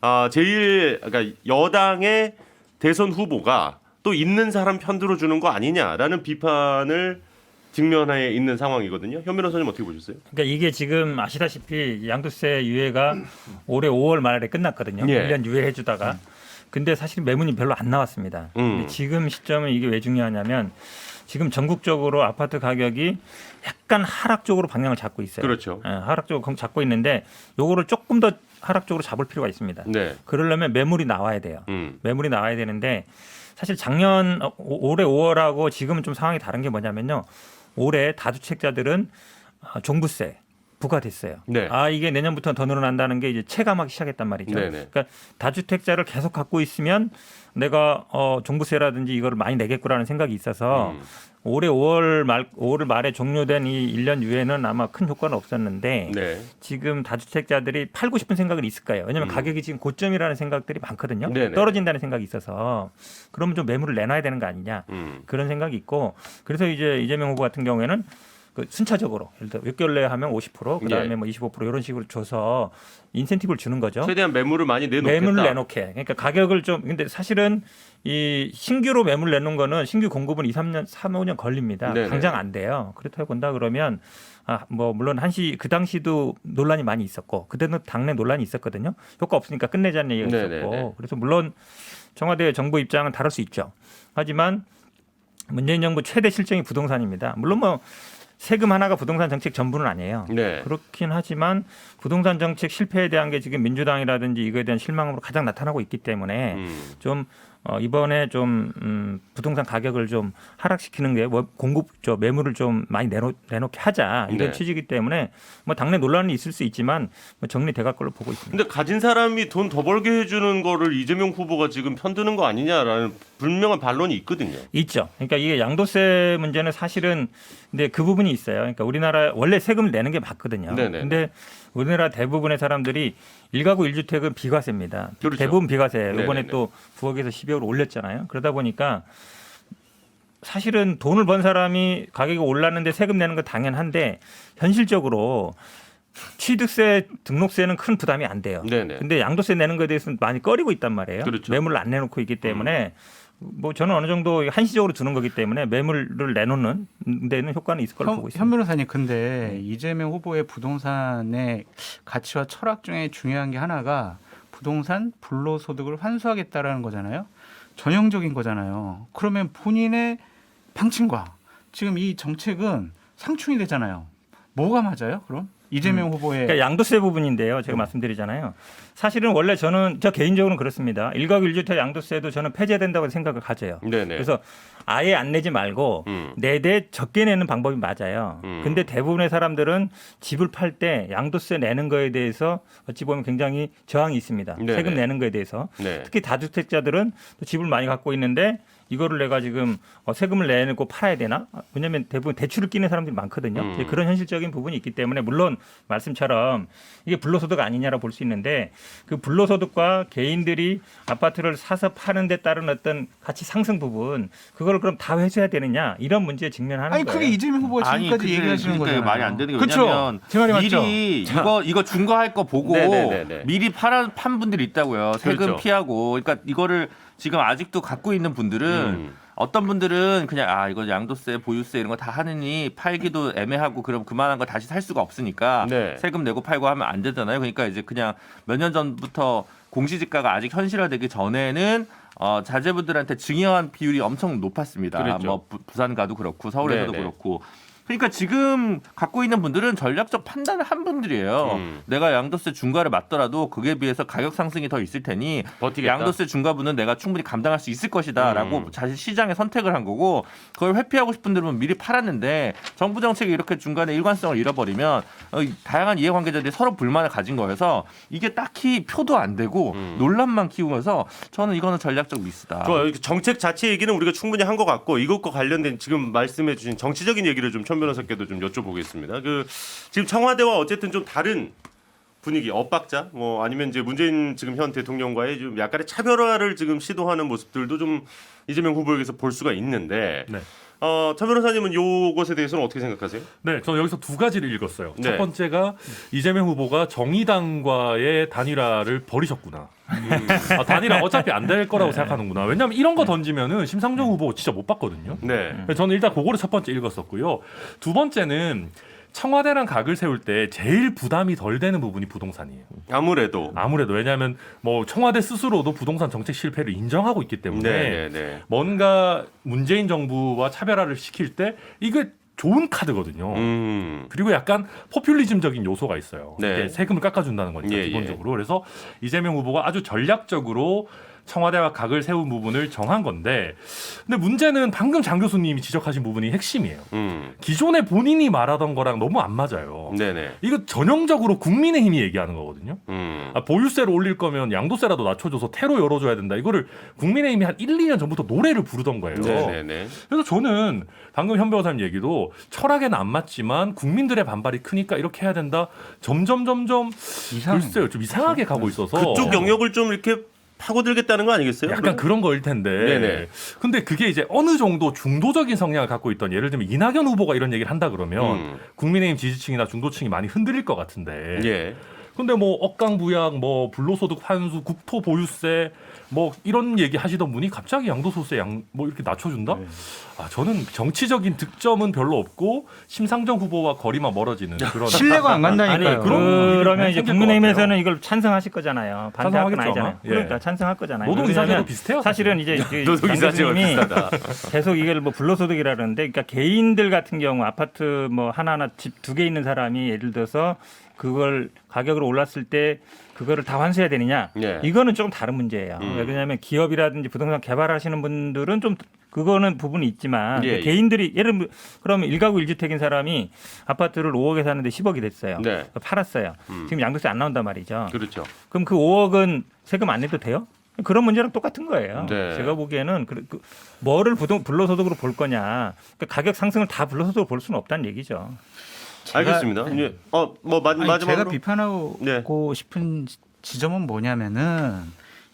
그러니까 여당의 대선 후보가 또 있는 사람 편 들어주는 거 아니냐라는 비판을 직면해 있는 상황이거든요. 현 변호사님 어떻게 보셨어요? 그러니까 이게 지금 아시다시피 양도세 유예가 올해 5월 말에 끝났거든요. 예. 1년 유예해 주다가. 근데 사실 매문이 별로 안 나왔습니다. 근데 지금 시점은 이게 왜 중요하냐면 지금 전국적으로 아파트 가격이 약간 하락 쪽으로 방향을 잡고 있어요. 그렇죠. 하락 쪽으로 잡고 있는데 요거를 조금 더 하락 쪽으로 잡을 필요가 있습니다. 네. 그러려면 매물이 나와야 돼요. 매물이 나와야 되는데 사실 작년 올해 5월하고 지금은 좀 상황이 다른 게 뭐냐면요. 올해 다주택자들은 종부세 부과됐어요. 네. 이게 내년부터 더 늘어난다는 게 이제 체감하기 시작했단 말이죠. 네네. 그러니까 다주택자를 계속 갖고 있으면 내가 종부세라든지 이거를 많이 내겠구라는 생각이 있어서 올해 5월 말에 종료된 이 1년 유예는 아마 큰 효과는 없었는데 네. 지금 다주택자들이 팔고 싶은 생각은 있을 거예요. 왜냐하면 가격이 지금 고점이라는 생각들이 많거든요. 네네. 떨어진다는 생각이 있어서 그러면 좀 매물을 내놔야 되는 거 아니냐 그런 생각이 있고 그래서 이제 이재명 후보 같은 경우에는 그 순차적으로 예를 들어 6개월 내에 하면 50% 그다음에 예. 뭐 25% 이런 식으로 줘서 인센티브를 주는 거죠. 최대한 매물을 많이 내놓겠다. 매물을 내놓게. 그러니까 가격을 좀 근데 사실은 이 신규로 매물 내놓은 거는 신규 공급은 2, 3년, 3, 5년 걸립니다. 네네. 당장 안 돼요. 그렇다고 본다 그러면 뭐 물론 그 당시도 논란이 많이 있었고 그때는 당내 논란이 있었거든요. 효과 없으니까 끝내자는 얘기가 네네네. 있었고 그래서 물론 청와대 정부 입장은 다를 수 있죠. 하지만 문재인 정부 최대 실정이 부동산입니다. 물론 뭐 세금 하나가 부동산 정책 전부는 아니에요. 네. 그렇긴 하지만 부동산 정책 실패에 대한 게 지금 민주당이라든지 이거에 대한 실망으로 가장 나타나고 있기 때문에 좀 이번에 좀 부동산 가격을 좀 하락시키는 게 공급 매물을 좀 많이 내놓게 하자 이런 네. 취지이기 때문에 뭐 당내 논란이 있을 수 있지만 뭐 정리돼갈 걸로 보고 있습니다. 근데 가진 사람이 돈 더 벌게 해주는 거를 이재명 후보가 지금 편드는 거 아니냐라는 분명한 반론이 있거든요. 있죠. 그러니까 이게 양도세 문제는 사실은 근데 그 부분이 있어요. 그러니까 우리나라 원래 세금을 내는 게 맞거든요. 네네. 근데 우리나라 대부분의 사람들이 1가구 1주택은 비과세입니다. 그렇죠. 대부분 비과세예요. 이번에 네네네. 또 9억에서 12억으로 올렸잖아요. 그러다 보니까 사실은 돈을 번 사람이 가격이 올랐는데 세금 내는 건 당연한데 현실적으로 취득세, 등록세는 큰 부담이 안 돼요. 네네. 근데 양도세 내는 거에 대해서는 많이 꺼리고 있단 말이에요. 그렇죠. 매물을 안 내놓고 있기 때문에 뭐 저는 어느 정도 한시적으로 두는 거기 때문에 매물을 내놓는 데는 효과는 있을 거로 보고 있습니다. 현 변호사님, 근데 이재명 후보의 부동산의 가치와 철학 중에 중요한 게 하나가 부동산 불로소득을 환수하겠다라는 거잖아요. 전형적인 거잖아요. 그러면 본인의 방침과 지금 이 정책은 상충이 되잖아요. 뭐가 맞아요? 그럼 이재명 후보의 그러니까 양도세 부분인데요. 제가 말씀드리잖아요. 사실은 원래 저 개인적으로는 그렇습니다. 1가구 1주택 양도세도 저는 폐지된다고 생각을 가져요. 네네. 그래서 아예 안 내지 말고 내대 적게 내는 방법이 맞아요. 근데 대부분의 사람들은 집을 팔 때 양도세 내는 거에 대해서 어찌 보면 굉장히 저항이 있습니다. 네네. 세금 내는 거에 대해서. 네. 특히 다주택자들은 또 집을 많이 갖고 있는데 이거를 내가 지금 세금을 내고 팔아야 되나? 왜냐하면 대부분 대출을 끼는 사람들이 많거든요. 이제 그런 현실적인 부분이 있기 때문에 물론 말씀처럼 이게 불로소득 아니냐라고 볼 수 있는데 그 불로소득과 개인들이 아파트를 사서 파는 데 따른 어떤 가치 상승 부분 그걸 그럼 다 회수해야 되느냐 이런 문제에 직면하는 아니 거예요. 그게 이재명 후보가 지금까지 근데 얘기하시는 그러니까 거잖아요. 말이 안 되는 게 그쵸? 왜냐면 제 말이 맞죠? 미리 이거 중과할 거 보고 네네네네. 미리 판 분들이 있다고요. 세금 그렇죠. 피하고. 그러니까 이거를 지금 아직도 갖고 있는 분들은 어떤 분들은 그냥 이거 양도세, 보유세 이런 거 다 하느니 팔기도 애매하고 그럼 그만한 거 다시 살 수가 없으니까 네. 세금 내고 팔고 하면 안 되잖아요. 그러니까 이제 그냥 몇 년 전부터 공시지가가 아직 현실화되기 전에는 자제분들한테 증여한 비율이 엄청 높았습니다. 그랬죠. 뭐 부산 가도 그렇고 서울에서도 네네. 그렇고. 그러니까 지금 갖고 있는 분들은 전략적 판단을 한 분들이에요. 내가 양도세 중과를 맞더라도 그에 비해서 가격 상승이 더 있을 테니 버티겠다. 양도세 중과분은 내가 충분히 감당할 수 있을 것이다라고 자신 시장에 선택을 한 거고 그걸 회피하고 싶은 분들은 미리 팔았는데 정부 정책이 이렇게 중간에 일관성을 잃어버리면 다양한 이해관계자들이 서로 불만을 가진 거여서 이게 딱히 표도 안 되고 논란만 키우면서 저는 이거는 전략적 미스다. 그 정책 자체 얘기는 우리가 충분히 한 것 같고 이것과 관련된 지금 말씀해주신 정치적인 얘기를 좀 천 변호사께도 좀 여쭤보겠습니다. 지금 청와대와 어쨌든 좀 다른 분위기, 엇박자, 뭐 아니면 이제 문재인 지금 현 대통령과의 좀 약간의 차별화를 지금 시도하는 모습들도 좀 이재명 후보에게서 볼 수가 있는데. 네. 천 변호사님은 요것에 대해서는 어떻게 생각하세요? 네, 저는 여기서 두 가지를 읽었어요. 네. 첫 번째가 이재명 후보가 정의당과의 단일화를 버리셨구나. 단일화 어차피 안 될 거라고 생각하는구나. 왜냐하면 이런 거 던지면은 심상정 후보 진짜 못 봤거든요. 네. 저는 일단 그거를 첫 번째 읽었었고요. 두 번째는 청와대랑 각을 세울 때 제일 부담이 덜 되는 부분이 부동산이에요. 아무래도. 왜냐하면 뭐 청와대 스스로도 부동산 정책 실패를 인정하고 있기 때문에 네. 뭔가 문재인 정부와 차별화를 시킬 때 이게 좋은 카드거든요. 그리고 약간 포퓰리즘적인 요소가 있어요. 네. 이게 세금을 깎아준다는 거니까 예, 기본적으로. 그래서 이재명 후보가 아주 전략적으로 청와대와 각을 세운 부분을 정한 건데 근데 문제는 방금 장 교수님이 지적하신 부분이 핵심이에요. 기존에 본인이 말하던 거랑 너무 안 맞아요. 네네. 이거 전형적으로 국민의힘이 얘기하는 거거든요. 보유세를 올릴 거면 양도세라도 낮춰줘서 테로 열어줘야 된다. 이거를 국민의힘이 한 1, 2년 전부터 노래를 부르던 거예요. 네네네. 그래서 저는 방금 현 변호사님 얘기도 철학에는 안 맞지만 국민들의 반발이 크니까 이렇게 해야 된다. 점점 글쎄요. 좀 이상하게 가고 있어서 그쪽 영역을 좀 이렇게 파고들겠다는 거 아니겠어요? 약간 그런 거일 텐데. 네네. 근데 그게 이제 어느 정도 중도적인 성향을 갖고 있던 예를 들면 이낙연 후보가 이런 얘기를 한다 그러면 국민의힘 지지층이나 중도층이 많이 흔들릴 것 같은데. 예. 근데 뭐 억강부약, 뭐 불로소득 환수, 국토 보유세 뭐 이런 얘기 하시던 분이 갑자기 양도소세 뭐 이렇게 낮춰준다? 네. 저는 정치적인 득점은 별로 없고 심상정 후보와 거리만 멀어지는 그런 신뢰가 안 간다니까요. 아니 그런 그러면 이제 생길 것 국민의힘에서는 같아요. 이걸 찬성하실 거잖아요. 반대할 건 찬성하겠죠, 아니잖아요. 아마. 예. 그러니까 찬성할 거잖아요. 노동이사제도 왜냐하면 비슷해요. 사실은 이제 노동이사제와 장교수님이 비슷하다. 계속 이걸 뭐 불로소득이라 그러는데, 그러니까 개인들 같은 경우 아파트 뭐 하나하나 집 2개 있는 사람이 예를 들어서 그걸 가격을 올랐을 때 그거를 다 환수해야 되느냐? 예. 이거는 좀 다른 문제예요. 왜냐하면 기업이라든지 부동산 개발하시는 분들은 좀 그거는 부분이 있지만 예, 예. 개인들이 예를 들면 그러면 1가구 1주택인 사람이 아파트를 5억에 사는데 10억이 됐어요. 네. 팔았어요. 지금 양도세 안 나온단 말이죠. 그렇죠. 그럼 그 5억은 세금 안 내도 돼요? 그런 문제랑 똑같은 거예요. 네. 제가 보기에는 뭐를 불로소득으로 볼 거냐. 그러니까 가격 상승을 다 불로소득으로 볼 수는 없다는 얘기죠. 알겠습니다. 예. 뭐 마지막으로 제가 비판하고 네. 싶은 지점은 뭐냐면은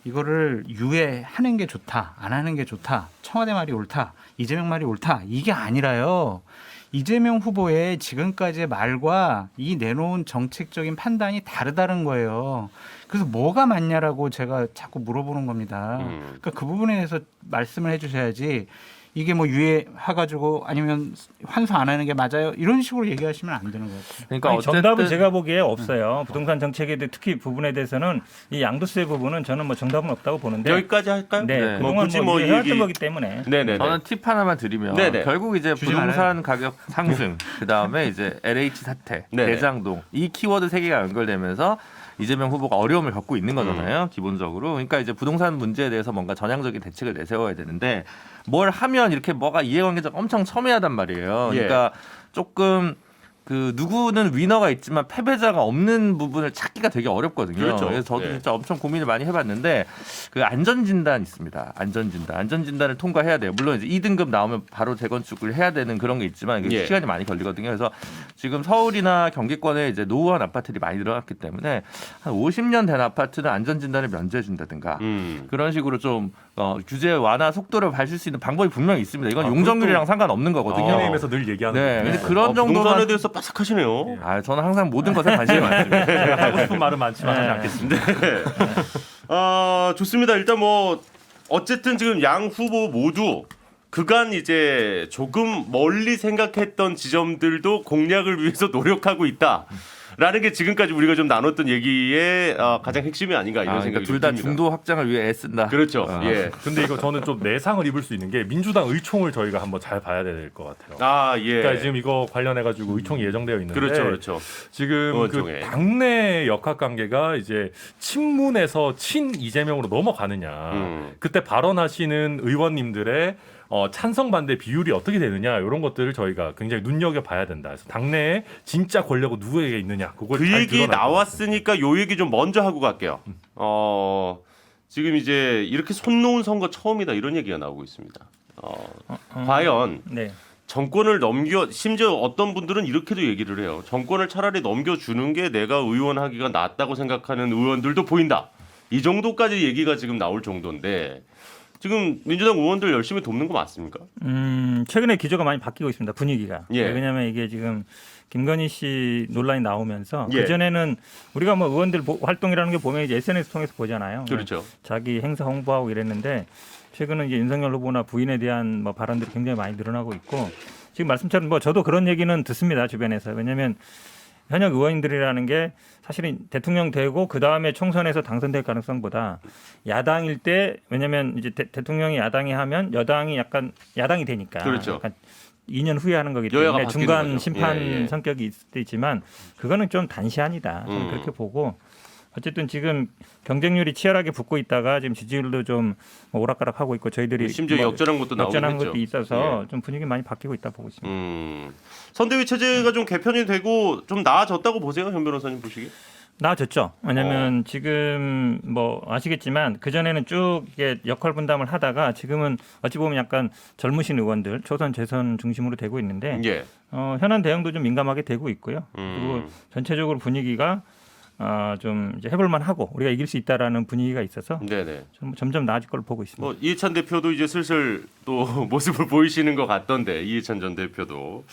이거를 유예하는 게 좋다, 안 하는 게 좋다, 청와대 말이 옳다, 이재명 말이 옳다 이게 아니라요. 이재명 후보의 지금까지의 말과 이 내놓은 정책적인 판단이 다르다는 거예요. 그래서 뭐가 맞냐라고 제가 자꾸 물어보는 겁니다. 그러니까 그 부분에 대해서 말씀을 해주셔야지 이게 뭐 유예해가지고 아니면 환수 안 하는 게 맞아요 이런 식으로 얘기하시면 안 되는 것 같아요. 그러니까 아니, 어쨌든 정답은 제가 보기에 없어요. 부동산 정책에 대해 특히 부분에 대해서는 이 양도세 부분은 저는 뭐 정답은 없다고 보는데. 여기까지 할까요? 네, 네. 그동안 굳이 뭐 뭐 해왔던 얘기- 거기 때문에. 네네. 저는 팁 하나만 드리면 네네. 결국 이제 주지 부동산 가격 상승, 그 다음에 이제 LH 사태, 네네. 대장동 이 키워드 세 개가 연결되면서 이재명 후보가 어려움을 겪고 있는 거잖아요, 기본적으로. 그러니까 이제 부동산 문제에 대해서 뭔가 전향적인 대책을 내세워야 되는데 뭘 하면 이렇게 뭐가 이해관계적 엄청 첨예하단 말이에요. 예. 그러니까 조금 그 누구는 위너가 있지만 패배자가 없는 부분을 찾기가 되게 어렵거든요. 그렇죠. 그래서 저도 예. 진짜 엄청 고민을 많이 해봤는데 그 안전진단 있습니다. 안전진단을 통과해야 돼요. 물론 이제 2등급 나오면 바로 재건축을 해야 되는 그런 게 있지만 이게 예. 시간이 많이 걸리거든요. 그래서 지금 서울이나 경기권에 이제 노후한 아파트들이 많이 늘어났기 때문에 한 50년 된 아파트는 안전진단을 면제해 준다든가 그런 식으로 좀 규제 완화 속도를 밟을 수 있는 방법이 분명히 있습니다. 이건 용적률이랑 상관없는 거거든요. 국민의힘에서 늘 얘기하는 네, 건데 근데 그런 부동산에 정도만 대해서 빠삭하시네요. 저는 항상 모든 것에 관심이 많습니다. 제가 하고 싶은 말은 많지만 하지 않겠습니다. 좋습니다. 일단 뭐 어쨌든 지금 양 후보 모두 그간 이제 조금 멀리 생각했던 지점들도 공략을 위해서 노력하고 있다. 라는 게 지금까지 우리가 좀 나눴던 얘기의 가장 핵심이 아닌가 이런 생각이 둘 다 듭니다. 중도 확장을 위해 애쓴다. 그렇죠. 예. 근데 이거 저는 좀 내상을 입을 수 있는 게 민주당 의총을 저희가 한번 잘 봐야 될 것 같아요. 예. 그러니까 지금 이거 관련해 가지고 의총이 예정되어 있는데 그렇죠. 지금 의원총회. 그 당내 역학 관계가 이제 친문에서 친 이재명으로 넘어가느냐. 그때 발언하시는 의원님들의 찬성 반대 비율이 어떻게 되느냐 이런 것들을 저희가 굉장히 눈여겨 봐야 된다. 그래서 당내에 진짜 권력은 누구에게 있느냐 그걸 그 잘 얘기 드러날 것 나왔으니까 요 얘기 좀 먼저 하고 갈게요. 지금 이제 이렇게 손 놓은 선거 처음이다 이런 얘기가 나오고 있습니다. 과연 네. 정권을 심지어 어떤 분들은 이렇게도 얘기를 해요. 정권을 차라리 넘겨주는 게 내가 의원하기가 낫다고 생각하는 의원들도 보인다. 이 정도까지 얘기가 지금 나올 정도인데 지금 민주당 의원들 열심히 돕는 거 맞습니까? 최근에 기조가 많이 바뀌고 있습니다. 분위기가. 예. 왜냐하면 이게 지금 김건희 씨 논란이 나오면서 예. 그전에는 우리가 뭐 의원들 활동이라는 게 보면 이제 SNS 통해서 보잖아요. 그렇죠. 자기 행사 홍보하고 이랬는데 최근은 이제 윤석열 후보나 부인에 대한 뭐 발언들이 굉장히 많이 늘어나고 있고 지금 말씀처럼 뭐 저도 그런 얘기는 듣습니다. 주변에서. 왜냐하면 현역 의원들이라는 게 사실은 대통령 되고 그 다음에 총선에서 당선될 가능성보다 야당일 때 왜냐하면 이제 대통령이 야당이 하면 여당이 약간 야당이 되니까 그렇죠. 약간 2년 후에 하는 거기 여야가 때문에 바뀌는 중간 거죠. 심판 예. 성격이 있을 때 있지만 그거는 좀 단시한이다. 저는 그렇게 보고 어쨌든 지금 경쟁률이 치열하게 붙고 있다가 지금 지지율도 좀 오락가락하고 있고 저희들이 심지어 뭐 역전한 것도 나오고 역전한 있죠. 것도 있어서 예. 좀 분위기 많이 바뀌고 있다 보고 있습니다. 선대위 체제가 좀 개편이 되고 좀 나아졌다고 보세요, 현 변호사님 보시기에? 나아졌죠. 왜냐하면 지금 뭐 아시겠지만 그 전에는 쭉 이게 역할 분담을 하다가 지금은 어찌 보면 약간 젊으신 의원들 초선 재선 중심으로 되고 있는데 예. 현안 대응도 좀 민감하게 되고 있고요. 그리고 전체적으로 분위기가 좀 이제 해볼만 하고 우리가 이길 수 있다라는 분위기가 있어서 네네. 좀 점점 나아질 걸로 보고 있습니다. 뭐 이해찬 대표도 이제 슬슬 또 모습을 보이시는 것 같던데 이해찬 전 대표도.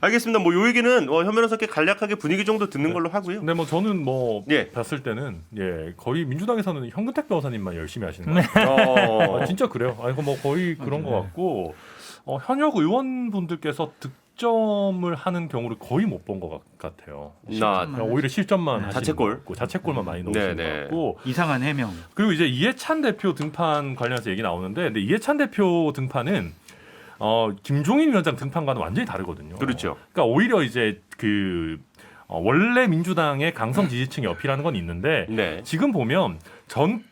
알겠습니다. 뭐 요 얘기는 현 변호사께 간략하게 분위기 정도 듣는 걸로 하고요. 근데 뭐 저는 뭐 예. 봤을 때는 거의 민주당에서는 현근택 변호사님만 열심히 하시는 것 같아요. 진짜 그래요. 아니 뭐 거의 그런 것 같고 현역 의원분들께서 득점을 하는 경우를 거의 못 본 것 같아요. 오히려 실점만 하시는 자책골. 것 같고 자책골만 많이 넣으시는 네네. 것 같고 이상한 해명. 그리고 이제 이해찬 대표 등판 관련해서 얘기 나오는데 근데 이해찬 대표 등판은 김종인 위원장 등판과는 완전히 다르거든요. 그렇죠. 그러니까 오히려 이제 그 원래 민주당의 강성 지지층이 어필하는 건 있는데 네. 지금 보면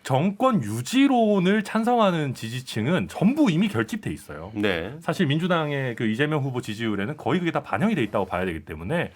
정권 유지론을 찬성하는 지지층은 전부 이미 결집돼 있어요. 네. 사실 민주당의 그 이재명 후보 지지율에는 거의 그게 다 반영이 돼 있다고 봐야 되기 때문에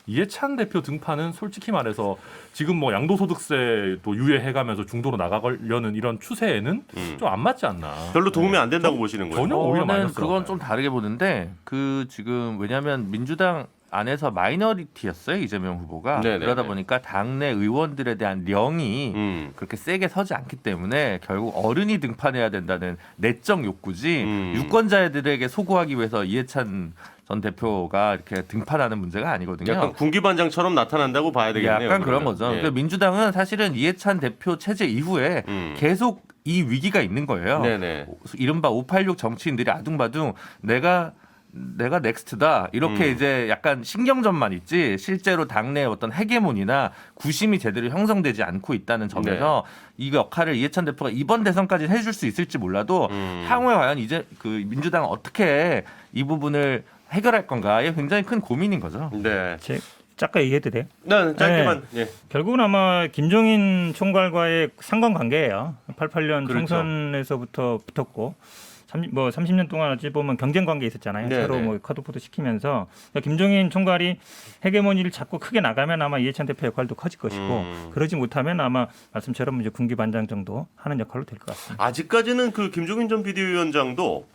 이해찬 대표 등판은 솔직히 말해서 지금 뭐 양도소득세 또 유예해가면서 중도로 나가려는 이런 추세에는 좀 안 맞지 않나. 별로 도움이 안 된다고 보시는 거예요. 전혀 오히려 저는 마이너스라고 그건 봐요. 좀 다르게 보는데 그 지금 왜냐하면 민주당 안에서 마이너리티였어요 이재명 후보가. 네네네. 그러다 보니까 당내 의원들에 대한 령이 그렇게 세게 서지 않기 때문에 결국 어른이 등판해야 된다는 내적 욕구지 유권자들에게 소구하기 위해서 이해찬 전 대표가 이렇게 등판하는 문제가 아니거든요. 약간 군기반장처럼 나타난다고 봐야 되겠네요. 약간 그런 그러면. 거죠. 예. 그러니까 민주당은 사실은 이해찬 대표 체제 이후에 계속 이 위기가 있는 거예요. 네네. 이른바 586 정치인들이 아둥바둥 내가 넥스트다 이렇게 이제 약간 신경전만 있지 실제로 당내 어떤 헤게몬이나 구심이 제대로 형성되지 않고 있다는 점에서 이 역할을 이해찬 대표가 이번 대선까지 해줄 수 있을지 몰라도 향후에 과연 이제 그 민주당은 어떻게 이 부분을 해결할 건가에 굉장히 큰 고민인 거죠. 네. 잠깐 얘기해도 돼요? 네, 짧게만. 예. 결국은 아마 김종인 총괄과의 상관관계예요. 88년 그렇죠. 총선에서부터 붙었고 30년 동안 어찌 보면 경쟁 관계 있었잖아요. 네네. 서로 뭐 컷오프도 시키면서 그러니까 김종인 총괄이 헤게모니를 잡고 크게 나가면 아마 이해찬 대표 역할도 커질 것이고 그러지 못하면 아마 말씀처럼 이제 군기 반장 정도 하는 역할로 될 것 같습니다. 아직까지는 그 김종인 전 비대위원장도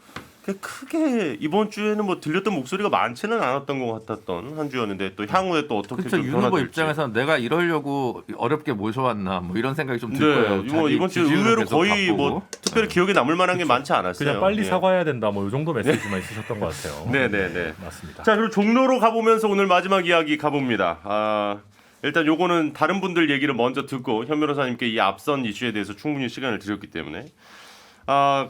크게 이번 주에는 뭐 들렸던 목소리가 많지는 않았던 것 같았던 한 주였는데 또 향후에 또 어떻게 그렇죠. 좀 윤 후보 변화될지. 입장에서는 내가 이러려고 어렵게 모셔왔나 뭐 이런 생각이 좀 들 거예요. 네, 뭐 이번 주 의외로 거의 뭐 특별히 기억에 남을 만한 게 많지 않았어요. 그냥 빨리 예. 사과해야 된다 뭐 이 정도 메시지만 있으셨던 것 같아요. 네네네. 맞습니다. 자, 그리고 종로로 가보면서 오늘 마지막 이야기 가봅니다. 일단 요거는 다른 분들 얘기를 먼저 듣고 현 변호사님께 이 앞선 이슈에 대해서 충분히 시간을 드렸기 때문에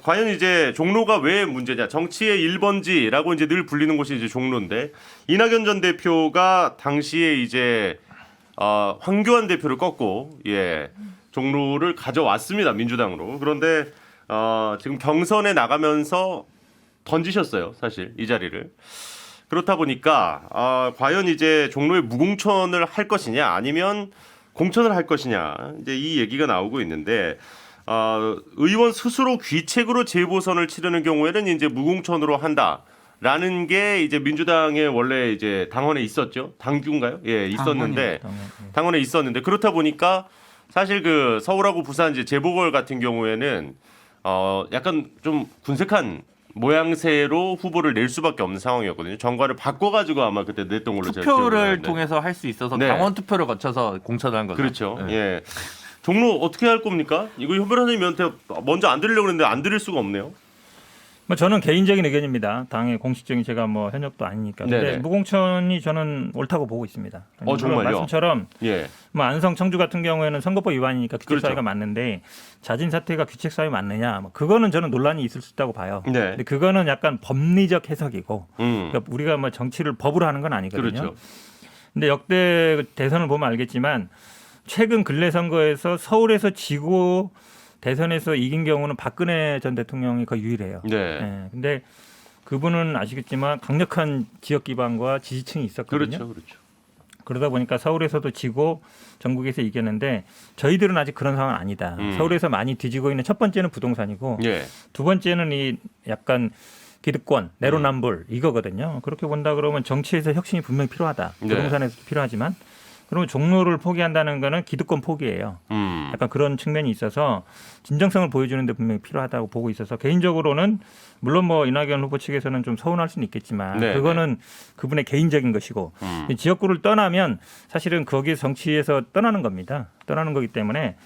과연 이제 종로가 왜 문제냐? 정치의 1번지라고 이제 늘 불리는 곳이 이제 종로인데 이낙연 전 대표가 당시에 이제 황교안 대표를 꺾고 종로를 가져왔습니다. 민주당으로. 그런데 지금 경선에 나가면서 던지셨어요. 사실 이 자리를. 그렇다 보니까 과연 이제 종로에 무공천을 할 것이냐 아니면 공천을 할 것이냐 이제 이 얘기가 나오고 있는데 의원 스스로 귀책으로 재보선을 치르는 경우에는 이제 무공천으로 한다라는 게 이제 민주당의 원래 이제 당원에 있었죠. 당규인가요? 예, 있었는데 당원에 있었는데 그렇다 보니까 사실 그 서울하고 부산 이제 재보궐 같은 경우에는 약간 좀 군색한 모양새로 후보를 낼 수밖에 없는 상황이었거든요. 정관을 바꿔가지고 아마 그때 냈던 걸로 제가 기억이 투표를 나는데. 통해서 할 수 있어서 네. 당원 투표를 거쳐서 공천을 한 거죠. 그렇죠. 네. 예. 종로 어떻게 할 겁니까? 이거 현 변호사님한테 먼저 안 드리려고 했는데 안 드릴 수가 없네요. 뭐 저는 개인적인 의견입니다. 당의 공식적인 제가 뭐 현역도 아니니까. 근데 네네. 무공천이 저는 옳다고 보고 있습니다. 정말요? 말씀처럼 예. 뭐 안성 청주 같은 경우에는 선거법 위반이니까 규칙 그렇죠. 사유가 맞는데 자진 사퇴가 규칙 사유 맞느냐? 뭐 그거는 저는 논란이 있을 수 있다고 봐요. 네. 근데 그거는 약간 법리적 해석이고 그러니까 우리가 뭐 정치를 법으로 하는 건 아니거든요. 그렇죠. 근데 역대 대선을 보면 알겠지만 최근 근래 선거에서 서울에서 지고 대선에서 이긴 경우는 박근혜 전 대통령이 거의 유일해요. 네. 예, 근데 그분은 아시겠지만 강력한 지역 기반과 지지층이 있었거든요. 그렇죠. 그렇죠. 그러다 보니까 서울에서도 지고 전국에서 이겼는데 저희들은 아직 그런 상황은 아니다. 서울에서 많이 뒤지고 있는 첫 번째는 부동산이고 예. 두 번째는 이 약간 기득권, 내로남불 이거거든요. 그렇게 본다 그러면 정치에서 혁신이 분명히 필요하다. 네. 부동산에서도 필요하지만 그러면 종로를 포기한다는 거는 기득권 포기예요. 약간 그런 측면이 있어서 진정성을 보여주는데 분명히 필요하다고 보고 있어서 개인적으로는 물론 뭐 이낙연 후보 측에서는 좀 서운할 수는 있겠지만 네, 그거는 그분의 개인적인 것이고 지역구를 떠나면 사실은 거기에 정치에서 떠나는 겁니다. 떠나는 거기 때문에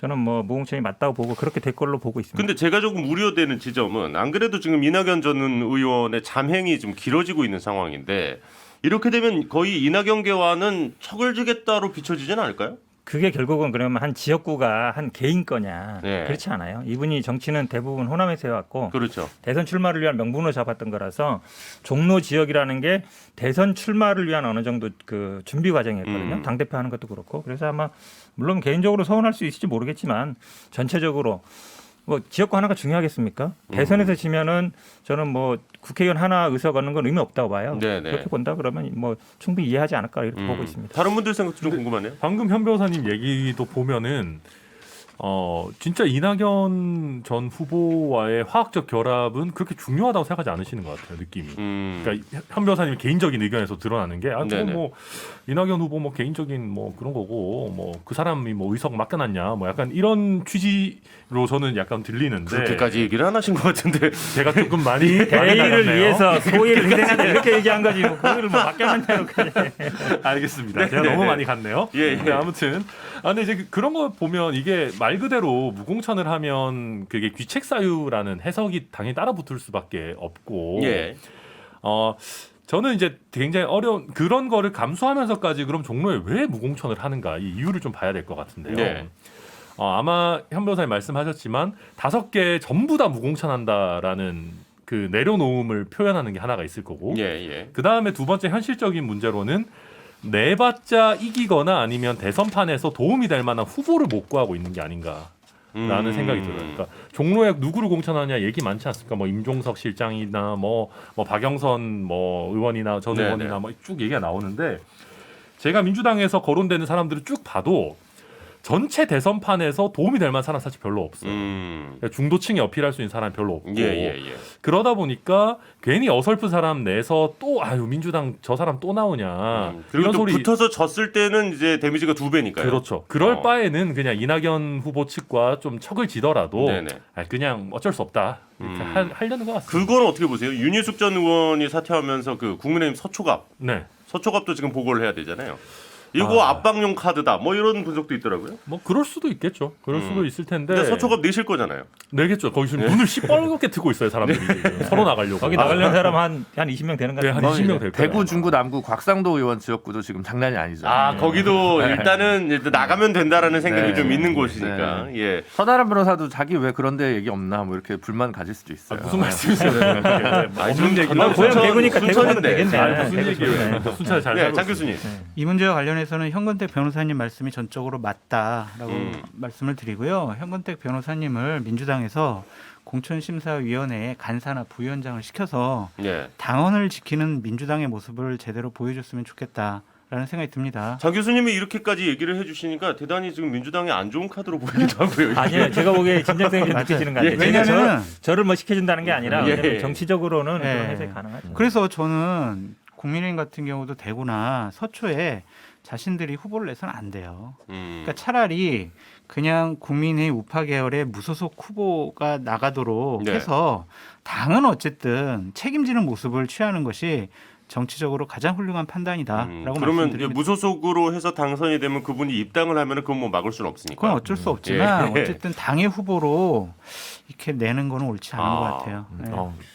저는 뭐 무공천이 맞다고 보고 그렇게 될 걸로 보고 있습니다. 근데 제가 조금 우려되는 지점은 안 그래도 지금 이낙연 전 의원의 잠행이 좀 길어지고 있는 상황인데 이렇게 되면 거의 이낙연계와는 척을 지겠다로 비춰지지는 않을까요? 그게 결국은 그러면 한 지역구가 한 개인 거냐 네. 그렇지 않아요. 이분이 정치는 대부분 호남에서 해왔고 그렇죠. 대선 출마를 위한 명분으로 잡았던 거라서 종로 지역이라는 게 대선 출마를 위한 어느 정도 그 준비 과정이었거든요. 당대표 하는 것도 그렇고 그래서 아마 물론 개인적으로 서운할 수 있을지 모르겠지만 전체적으로 뭐 지역구 하나가 중요하겠습니까? 대선에서 지면은 저는 뭐 국회의원 하나 의석 얻는 건 의미 없다고 봐요. 네네. 그렇게 본다 그러면 뭐 충분히 이해하지 않을까 이렇게 보고 있습니다. 다른 분들 생각도 좀 궁금하네요. 방금 현 변호사님 얘기도 보면은 진짜 이낙연 전 후보와의 화학적 결합은 그렇게 중요하다고 생각하지 않으시는 것 같아요, 느낌이. 그러니까 현 변호사님 개인적인 의견에서 드러나는 게 저건 네네. 뭐 이낙연 후보 뭐 개인적인 뭐 그런 거고 뭐 그 사람이 뭐 의석 맡겨놨냐 뭐 약간 이런 취지로 저는 약간 들리는데 그렇게까지 얘기를 안 하신 것 같은데. 제가 조금 많이 대의를 나갔네요. 위해서 소위를 희생한다 이렇게 얘기한 거지 뭐 그거를 뭐 맡겨놨냐고 알겠습니다. 제가 너무 많이 갔네요. 예, 예. 네, 아무튼 근데 이제 그런 거 보면 이게 말 그대로 무공천을 하면 그게 귀책 사유라는 해석이 당연히 따라붙을 수밖에 없고 예. 저는 이제 굉장히 어려운 그런 거를 감수하면서까지 그럼 종로에 왜 무공천을 하는가 이 이유를 좀 봐야 될 것 같은데요. 네. 아마 현 변호사님 말씀하셨지만 5개 전부 다 무공천한다라는 그 내려놓음을 표현하는 게 하나가 있을 거고 예, 예. 그 다음에 두 번째 현실적인 문제로는 내봤자 이기거나 아니면 대선판에서 도움이 될 만한 후보를 못 구하고 있는 게 아닌가라는 생각이 들어요. 그러니까 종로에 누구를 공천하냐 얘기 많지 않습니까? 뭐 임종석 실장이나 뭐 박영선 뭐 의원이나 전 네네. 의원이나 뭐 쭉 얘기가 나오는데 제가 민주당에서 거론되는 사람들을 쭉 봐도 전체 대선판에서 도움이 될 만한 사람 사실 별로 없어요. 그러니까 중도층에 어필할 수 있는 사람이 별로 없고 예, 예, 예. 그러다 보니까 괜히 어설픈 사람 내서 또 아유 민주당 저 사람 또 나오냐 그리고 이런 또 소리 붙어서 졌을 때는 이제 데미지가 2배니까요. 그렇죠. 그럴 바에는 그냥 이낙연 후보 측과 좀 척을 지더라도 네네. 그냥 어쩔 수 없다 이렇게 하려는 것 같습니다. 그건 어떻게 보세요? 윤희숙 전 의원이 사퇴하면서 그 국민의힘 네, 서초갑도 지금 보고를 해야 되잖아요. 이거 압박용 카드다. 뭐 이런 분석도 있더라고요. 뭐 그럴 수도 있겠죠. 그럴 수도 있을 텐데 근데 서초갑 내실 거잖아요. 내겠죠. 거기서 눈을 시뻘겋게 트고 있어요 사람들이 지금. 서로 나가려고. 거기 나가려는 사람 한 20명 되는 것 네, 같아요. 한 20명 될 거예요. 대구, 중구, 남구, 곽상도 의원 지역구도 지금 장난이 아니죠. 거기도 일단은 나가면 된다라는 생각이 네. 좀 있는 곳이니까. 네. 예. 서다란 변호사도 자기 왜 그런데 얘기 없나 뭐 이렇게 불만 가질 수도 있어요. 무슨 말씀이세요? 지금 얘기. 전남 고향 대구니까 대구 하면 순천인데. 되겠네. 무슨 얘기예요? 순찰 잘 네, 살고 장 있습니다. 교수님. 이 문제와 관련해서는 현근택 변호사님 말씀이 전적으로 맞다라고 말씀을 드리고요. 현근택 변호사님을 민주당에서 공천심사위원회에 간사나 부위원장을 시켜서 예. 당원을 지키는 민주당의 모습을 제대로 보여줬으면 좋겠다라는 생각이 듭니다. 장 교수님이 이렇게까지 얘기를 해주시니까 대단히 지금 민주당의 안 좋은 카드로 보이기도 하고요. 이게. 아니요, 제가 보기에 진정성이 좀 느껴지는 것 같아요. 제가 왜냐면은 저를 뭐 시켜준다는 게 아니라 예. 왜냐면 정치적으로는 예. 그런 해석이 가능하죠. 그래서 저는 국민의힘 같은 경우도 대구나 서초에 자신들이 후보를 내서는 안 돼요. 그러니까 차라리 그냥 국민의힘 우파 계열의 무소속 후보가 나가도록 네. 해서 당은 어쨌든 책임지는 모습을 취하는 것이 정치적으로 가장 훌륭한 판단이다라고 그러면 말씀드립니다. 무소속으로 해서 당선이 되면 그분이 입당을 하면은 그건 뭐 막을 수는 없으니까. 그건 어쩔 수 없지만 예. 어쨌든 당의 후보로 이렇게 내는 거는 옳지 않은 것 같아요. 네.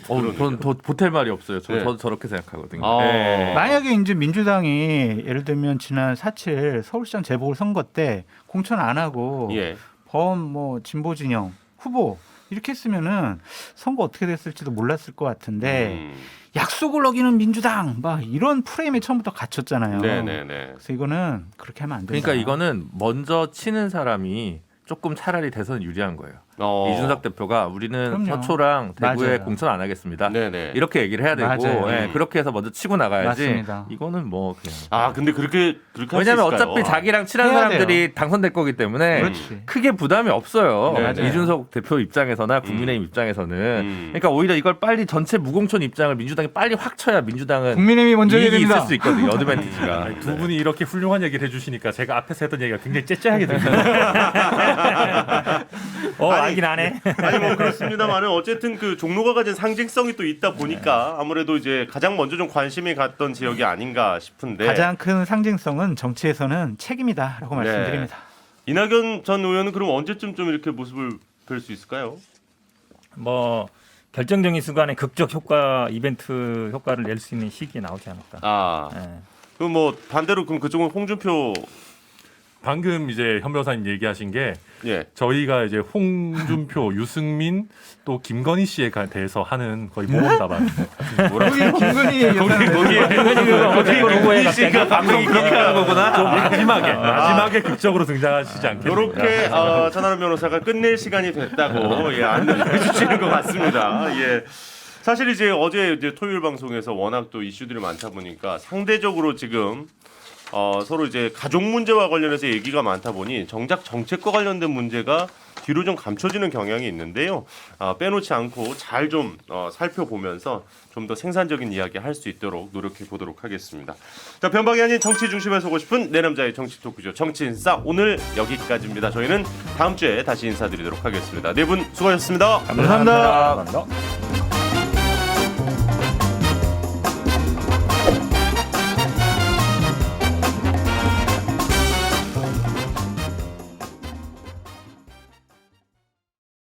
저는 더 보탤 말이 없어요. 네. 저도 저렇게 생각하거든요. 아. 네. 만약에 이제 민주당이 예를 들면 지난 4.7 서울시장 재보궐선거 때 공천 안 하고 예. 뭐 진보 진영 후보 이렇게 했으면은 선거 어떻게 됐을지도 몰랐을 것 같은데 약속을 어기는 민주당 막 이런 프레임에 처음부터 갇혔잖아요. 네네네. 그래서 이거는 그렇게 하면 안 된다. 그러니까 이거는 먼저 치는 사람이 조금 차라리 대선 유리한 거예요. 이준석 대표가 우리는 그럼요. 서초랑 대구에 맞아요. 공천 안 하겠습니다. 네네. 이렇게 얘기를 해야 되고 맞아요. 예, 그렇게 해서 먼저 치고 나가야지. 맞습니다. 이거는 뭐 그냥. 근데 그렇게 할수 왜냐하면 있을까요? 어차피 자기랑 친한 해야 사람들이 당선될 거기 때문에 그렇지. 크게 부담이 없어요. 네, 네. 이준석 대표 입장에서나 국민의힘 입장에서는 그러니까 오히려 이걸 빨리 전체 무공천 입장을 민주당이 빨리 확 쳐야 민주당은 국민의힘이 먼저 해야 이익이 됩니다. 있을 수 있거든요. 어드밴티지가. 아니, 두 분이 이렇게 훌륭한 얘기를 해주시니까 제가 앞에서 했던 얘기가 굉장히 째째하게 들려요. 알긴 안 해. 아니 뭐 그렇습니다만은 어쨌든 그 종로가 가진 상징성이 또 있다 보니까 아무래도 이제 가장 먼저 좀 관심이 갔던 지역이 아닌가 싶은데 가장 큰 상징성은 정치에서는 책임이다라고 네. 말씀드립니다. 이낙연 전 의원은 그럼 언제쯤 좀 이렇게 모습을 뵐 수 있을까요? 뭐 결정적인 순간에 극적 효과 이벤트 효과를 낼 수 있는 시기에 나오지 않을까. 예. 그럼 뭐 반대로 그럼 그쪽은 홍준표 방금 이제 현 변호사님 얘기하신 게 예. 저희가 이제 홍준표, 유승민 또 김건희 씨에 대해서 하는 거의 모범 답안. 거기 김건희 거기 씨가 방송이 그렇게 하는 거구나. 좀 마지막에 극적으로 등장하시지 않겠습니까? 이렇게 전하는 변호사가 끝낼 시간이 됐다고 안내해 주시는 것 같습니다. 예. 사실 이제 어제 이제 토요일 방송에서 워낙 또 이슈들이 많다 보니까 상대적으로 지금 서로 이제 가족 문제와 관련해서 얘기가 많다 보니 정작 정책과 관련된 문제가 뒤로 좀 감춰지는 경향이 있는데요. 빼놓지 않고 잘 좀 살펴보면서 좀 더 생산적인 이야기 할 수 있도록 노력해 보도록 하겠습니다. 자, 변방이 아닌 정치 중심에 서고 싶은 내 남자의 정치 토크쇼 정치인싸 오늘 여기까지입니다. 저희는 다음 주에 다시 인사드리도록 하겠습니다. 네 분 수고하셨습니다. 감사합니다.